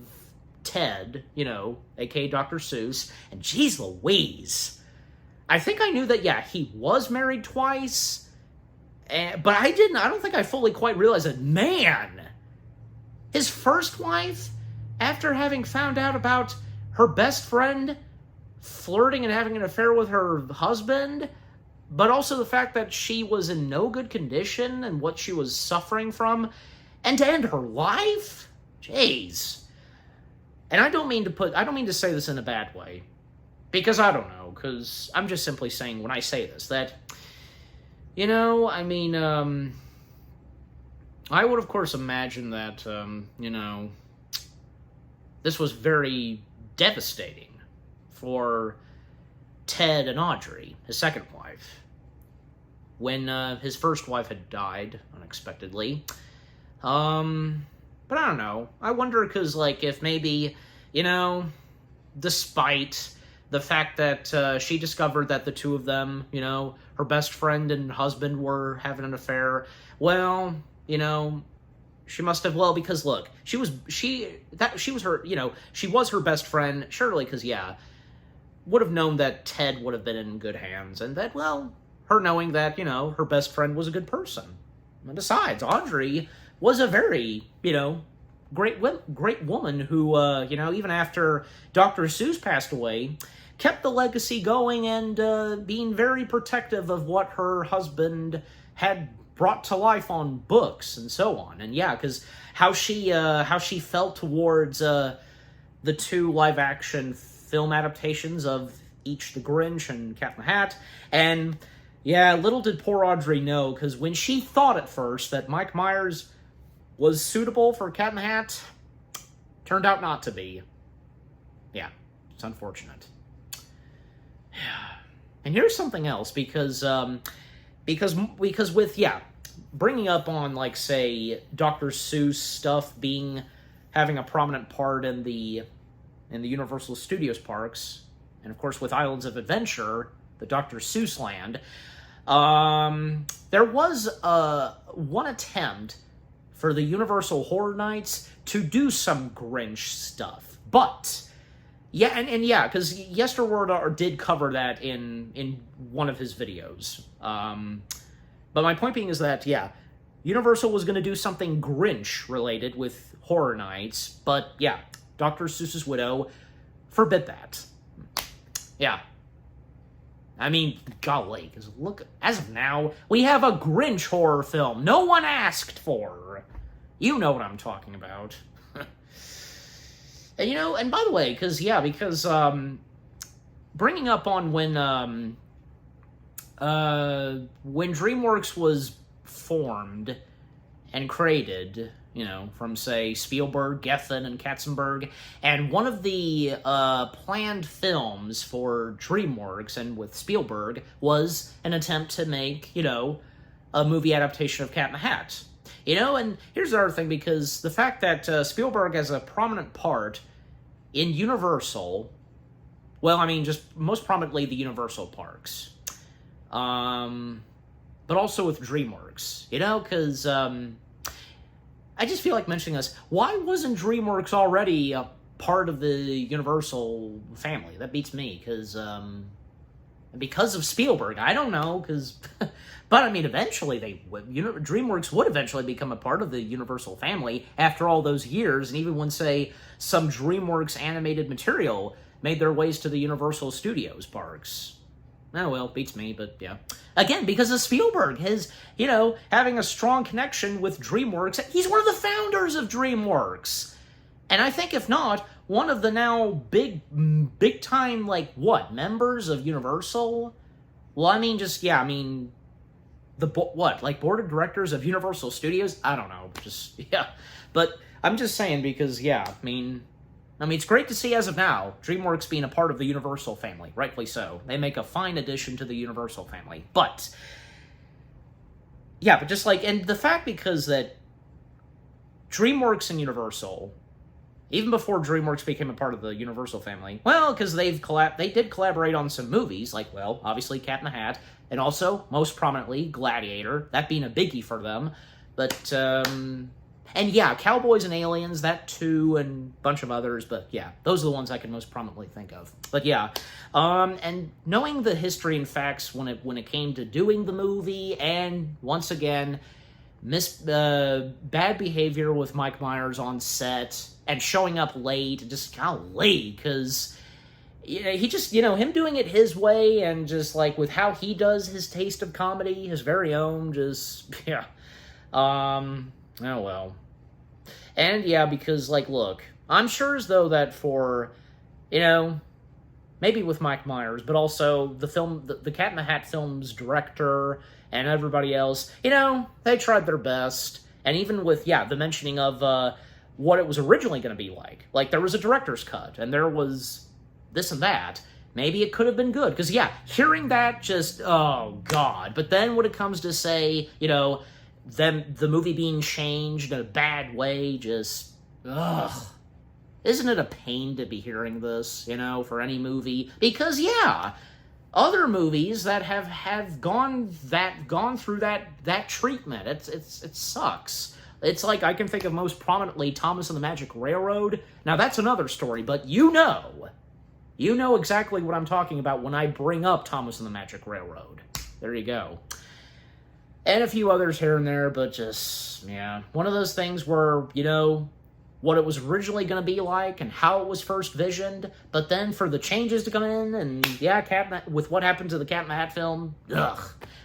Ted, you know, aka Dr. Seuss, and geez Louise, I think I knew that, yeah, he was married twice, but I don't think I fully quite realized that, man, his first wife, after having found out about her best friend flirting and having an affair with her husband, but also the fact that she was in no good condition and what she was suffering from, and to end her life? Jeez. And I don't mean to say this in a bad way, because I don't know, because I'm just simply saying when I say this, that, you know, I mean, I would of course imagine that, you know, this was very devastating for Ted and Audrey, his second wife, when his first wife had died unexpectedly. But I don't know. I wonder, because, like, if maybe, you know, despite the fact that she discovered that the two of them, you know, her best friend and husband were having an affair, well, you know, she must have, well, because, look, she was her, you know, she was her best friend, surely, because, yeah, would have known that Ted would have been in good hands, and that, well, her knowing that, you know, her best friend was a good person. And besides, Audrey was a very, you know, great woman who, you know, even after Dr. Seuss passed away, kept the legacy going and being very protective of what her husband had brought to life on books and so on. And yeah, because how she felt towards the two live-action film adaptations of each The Grinch and Cat in the Hat, and yeah, little did poor Audrey know, because when she thought at first that Mike Myers was suitable for Cat in the Hat, turned out not to be. Yeah, it's unfortunate. And here's something else, because with, yeah, bringing up on, like, say, Dr. Seuss stuff having a prominent part in the Universal Studios parks, and of course with Islands of Adventure, the Dr. Seuss land, there was one attempt for the Universal Horror Nights to do some Grinch stuff. But, yeah, and yeah, because Yesterworld did cover that in one of his videos. But my point being is that, yeah, Universal was going to do something Grinch-related with Horror Nights, but, yeah, Dr. Seuss's widow forbid that. Yeah. I mean, golly, because look, as of now, we have a Grinch horror film no one asked for. You know what I'm talking about. And, you know, and by the way, because bringing up on when DreamWorks was formed and created, you know, from, say, Spielberg, Geffen, and Katzenberg, and one of the planned films for DreamWorks and with Spielberg was an attempt to make, you know, a movie adaptation of Cat in the Hat. You know, and here's the other thing, because the fact that Spielberg has a prominent part in Universal, well, I mean, just most prominently the Universal parks, but also with DreamWorks, you know, because I just feel like mentioning this. Why wasn't DreamWorks already a part of the Universal family? That beats me, because of Spielberg. I don't know, because... But, I mean, eventually DreamWorks would eventually become a part of the Universal family after all those years, and even when, say, some DreamWorks animated material made their ways to the Universal Studios parks. Oh, well, beats me, but yeah. Again, because of Spielberg, his, having a strong connection with DreamWorks. He's one of the founders of DreamWorks. And I think, if not, one of the now big-time, members of Universal? Well, I mean, board of directors of Universal Studios? I don't know, But I'm just saying because, I mean, it's great to see as of now, DreamWorks being a part of the Universal family, rightfully so. They make a fine addition to the Universal family. But, and the fact because that DreamWorks and Universal, even before DreamWorks became a part of the Universal family, well, because they did collaborate on some movies, obviously Cat in the Hat, and also, most prominently, Gladiator, that being a biggie for them. But, Cowboys and Aliens, that too, and a bunch of others, but those are the ones I can most prominently think of. But and knowing the history and facts when it came to doing the movie, and once again, bad behavior with Mike Myers on set, and showing up late, just golly, because he just, him doing it his way, and just, with how he does his taste of comedy, his very own, oh well. And because, look, I'm sure as though that for, maybe with Mike Myers, but also the film, the Cat in the Hat film's director and everybody else, they tried their best. And even with, the mentioning of what it was originally going to be like there was a director's cut, and there was this and that. Maybe it could have been good, because, hearing that just, oh, God. But then when it comes to, say, the movie being changed in a bad way, just, ugh. Isn't it a pain to be hearing this, for any movie? Because, other movies that have gone through that treatment, it sucks. It's like, I can think of most prominently Thomas and the Magic Railroad. Now, that's another story, but you know exactly what I'm talking about when I bring up Thomas and the Magic Railroad. There you go. And a few others here and there, but just, one of those things where, what it was originally going to be like and how it was first visioned, but then for the changes to come in, and, with what happened to the Cat in the Hat film, ugh.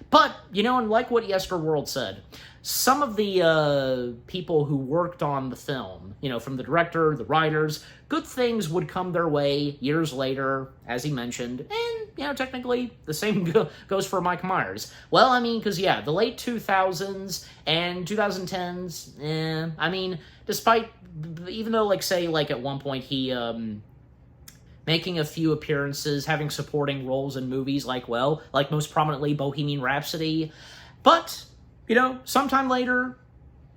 But, and like what Yesterworld said, some of the people who worked on the film, from the director, the writers, good things would come their way years later, as he mentioned, and, technically, the same goes for Mike Myers. Well, I mean, because, the late 2000s and 2010s, despite, even though, at one point he, making a few appearances, having supporting roles in movies like most prominently Bohemian Rhapsody, but, sometime later,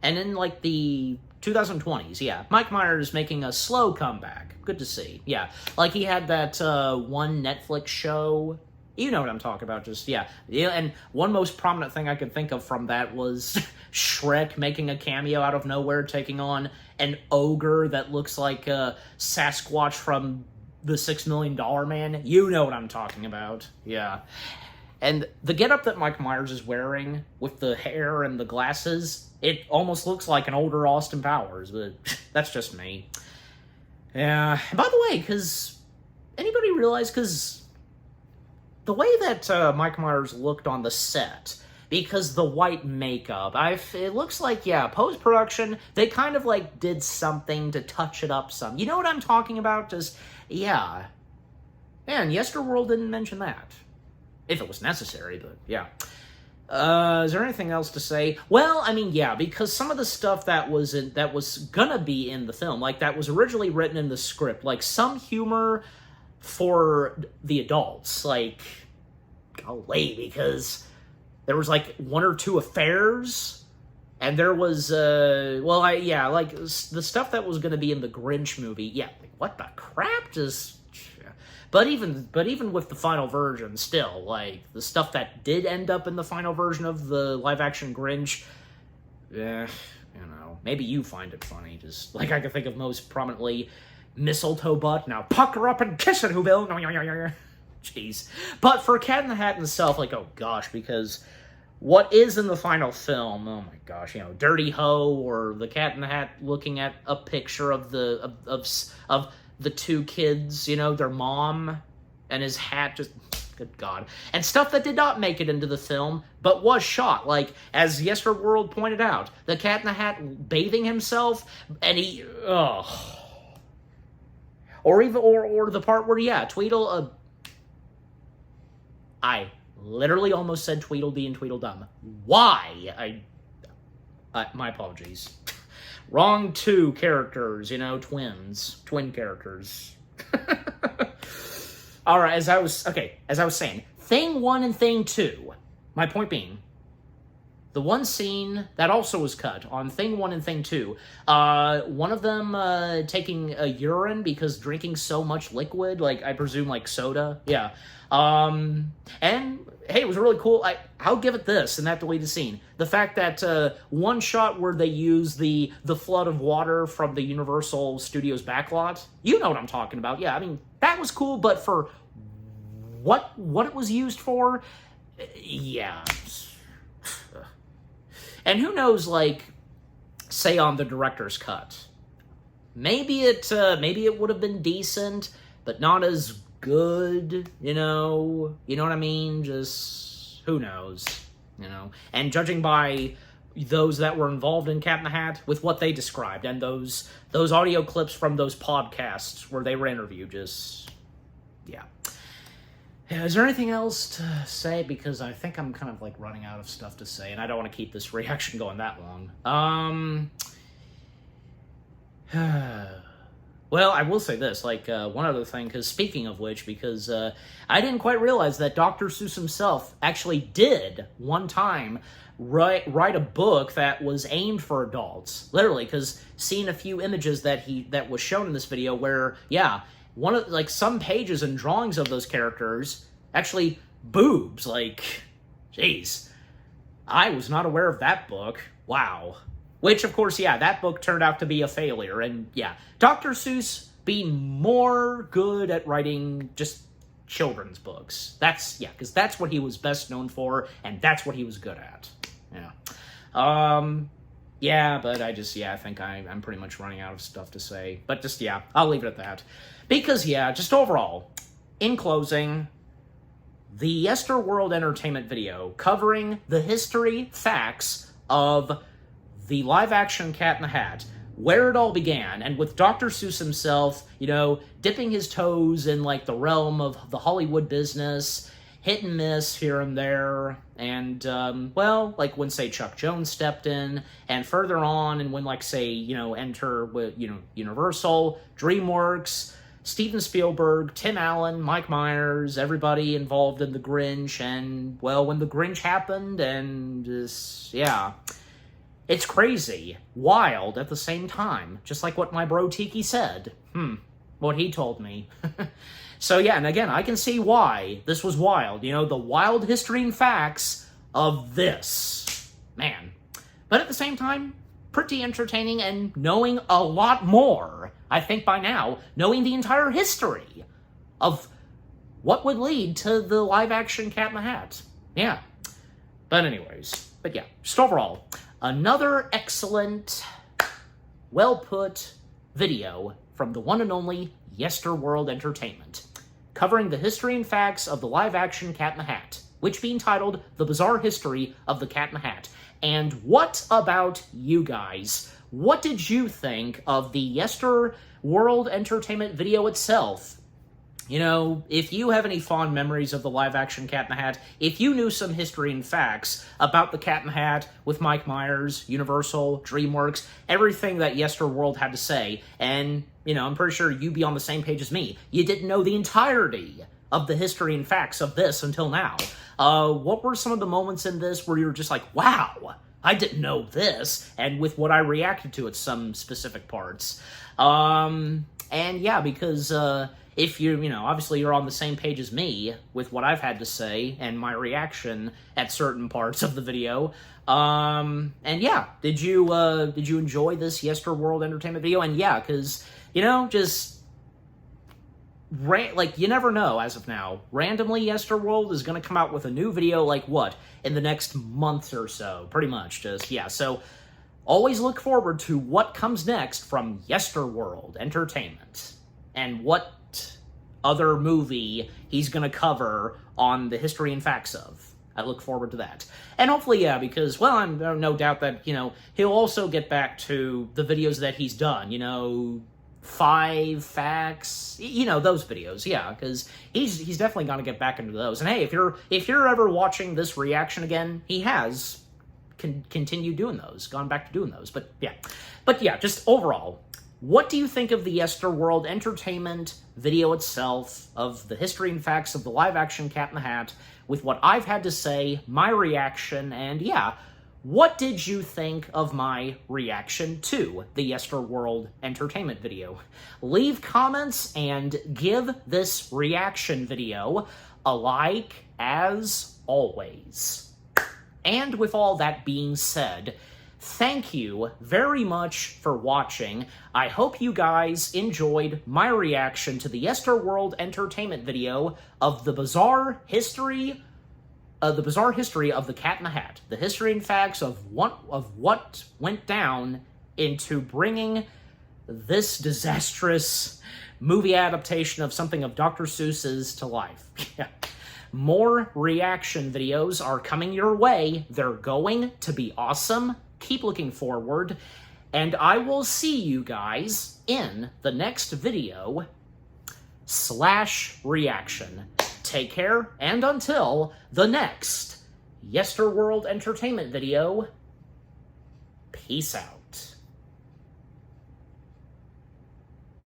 and in, the 2020s, Mike Myers making a slow comeback. Good to see. He had that one Netflix show. You know what I'm talking about, just, and one most prominent thing I could think of from that was Shrek making a cameo out of nowhere, taking on an ogre that looks like Sasquatch from the $6 Million Man. You know what I'm talking about. And the getup that Mike Myers is wearing, with the hair and the glasses, it almost looks like an older Austin Powers, but that's just me. Yeah. And by the way, anybody realize, the way that Mike Myers looked on the set, because the white makeup, it looks like, post-production, they kind of, did something to touch it up some. You know what I'm talking about? Just, Man, Yesterworld didn't mention that. If it was necessary, but, is there anything else to say? Well, I mean, because some of the stuff that was gonna be in the film, that was originally written in the script, some humor for the adults, golly, because there was, one or two affairs, and there was, the stuff that was gonna be in the Grinch movie, what the crap, just... But even with the final version, still, the stuff that did end up in the final version of the live-action Grinch, maybe you find it funny. Just, I can think of most prominently Mistletoe Butt. Now pucker up and kiss it, Whoville. Jeez. But for Cat in the Hat itself, oh gosh, because what is in the final film, oh my gosh, Dirty Ho, or the Cat in the Hat looking at a picture of the two kids, you know, their mom, and his hat just... Good God. And stuff that did not make it into the film, but was shot. Like, as Yesterworld pointed out, the Cat in the Hat bathing himself, and he... Ugh. Or even, or the part where, yeah, Tweedle... I literally almost said Tweedledee and Tweedledum. Why? My apologies. Wrong two characters, you know, twin characters. All right, as I was saying, Thing 1 and Thing 2, my point being, the one scene that also was cut on Thing 1 and Thing 2, one of them taking a urine because drinking so much liquid, like, I presume, like, soda, yeah. And, hey, it was really cool. I'll give it this in that deleted scene. The fact that one shot where they use the flood of water from the Universal Studios backlot, you know what I'm talking about. Yeah, I mean, that was cool, but for what it was used for, yeah. And who knows, like, say on the director's cut, maybe it would have been decent, but not as good, you know what I mean? Just, who knows, you know? And judging by those that were involved in Cat in the Hat, with what they described, and those audio clips from those podcasts where they were interviewed, just, yeah. Is there anything else to say? Because I think I'm kind of, like, running out of stuff to say, and I don't want to keep this reaction going that long. Well, I will say this, like, one other thing, because speaking of which, because I didn't quite realize that Dr. Seuss himself actually did, one time, write a book that was aimed for adults. Literally, because seeing a few images that was shown in this video where, yeah, one of, like, some pages and drawings of those characters, actually, boobs, like, jeez. I was not aware of that book. Wow. Which, of course, yeah, that book turned out to be a failure, and yeah, Dr. Seuss being more good at writing just children's books. That's, yeah, because that's what he was best known for, and that's what he was good at. Yeah. Yeah, but I think I'm pretty much running out of stuff to say. But just, yeah, I'll leave it at that. Because, yeah, just overall, in closing, the Yesterworld Entertainment video covering the history, facts of the live-action Cat in the Hat, where it all began, and with Dr. Seuss himself, you know, dipping his toes in, like, the realm of the Hollywood business, hit and miss here and there, and, well, like, when, say, Chuck Jones stepped in, and further on, and when, like, say, you know, enter, you know, Universal, DreamWorks, Steven Spielberg, Tim Allen, Mike Myers, everybody involved in The Grinch, and, well, when The Grinch happened, and just, yeah. It's crazy, wild at the same time, just like what my bro Tiki said. What he told me. So yeah, and again, I can see why this was wild. You know, the wild history and facts of this. Man. But at the same time, pretty entertaining and knowing a lot more, I think by now, knowing the entire history of what would lead to the live-action Cat in the Hat. Yeah. But anyways, but yeah, just overall, another excellent, well-put video from the one and only Yesterworld Entertainment, covering the history and facts of the live-action Cat in the Hat, which being titled The Bizarre History of the Cat in the Hat. And what about you guys? What did you think of the Yesterworld Entertainment video itself? You know, if you have any fond memories of the live-action Cat in the Hat, if you knew some history and facts about the Cat in the Hat with Mike Myers, Universal, DreamWorks, everything that Yesterworld had to say, and, you know, I'm pretty sure you'd be on the same page as me. You didn't know the entirety of the history and facts of this until now. What were some of the moments in this where you were just like, wow, I didn't know this, and with what I reacted to at some specific parts. And yeah, because, if you know, obviously you're on the same page as me with what I've had to say and my reaction at certain parts of the video. And yeah, did you enjoy this Yesterworld Entertainment video? And yeah, because, you know, just, like, you never know as of now. Randomly, Yesterworld is going to come out with a new video, like, what, in the next month or so, pretty much, just, yeah, so always look forward to what comes next from Yesterworld Entertainment. and what other movie he's going to cover on the History and Facts of. I look forward to that. And hopefully, yeah, because, well, I'm no doubt that, you know, he'll also get back to the videos that he's done, you know, 5 facts, you know, those videos, yeah, because he's definitely going to get back into those. And hey, if you're ever watching this reaction again, he has continued doing those, gone back to doing those. But yeah, just overall, what do you think of the Yesterworld Entertainment video itself, of the History and Facts of the live-action Cat in the Hat, with what I've had to say, my reaction, and yeah, what did you think of my reaction to the Yesterworld Entertainment video? Leave comments and give this reaction video a like, as always. And with all that being said, thank you very much for watching. I hope you guys enjoyed my reaction to the Yesterworld Entertainment video of the bizarre history of the Cat in the Hat, the history and facts of what went down into bringing this disastrous movie adaptation of something of Dr. Seuss's to life. More reaction videos are coming your way. They're going to be awesome. Keep looking forward, and I will see you guys in the next video / reaction. Take care, and until the next Yesterworld Entertainment video, peace out.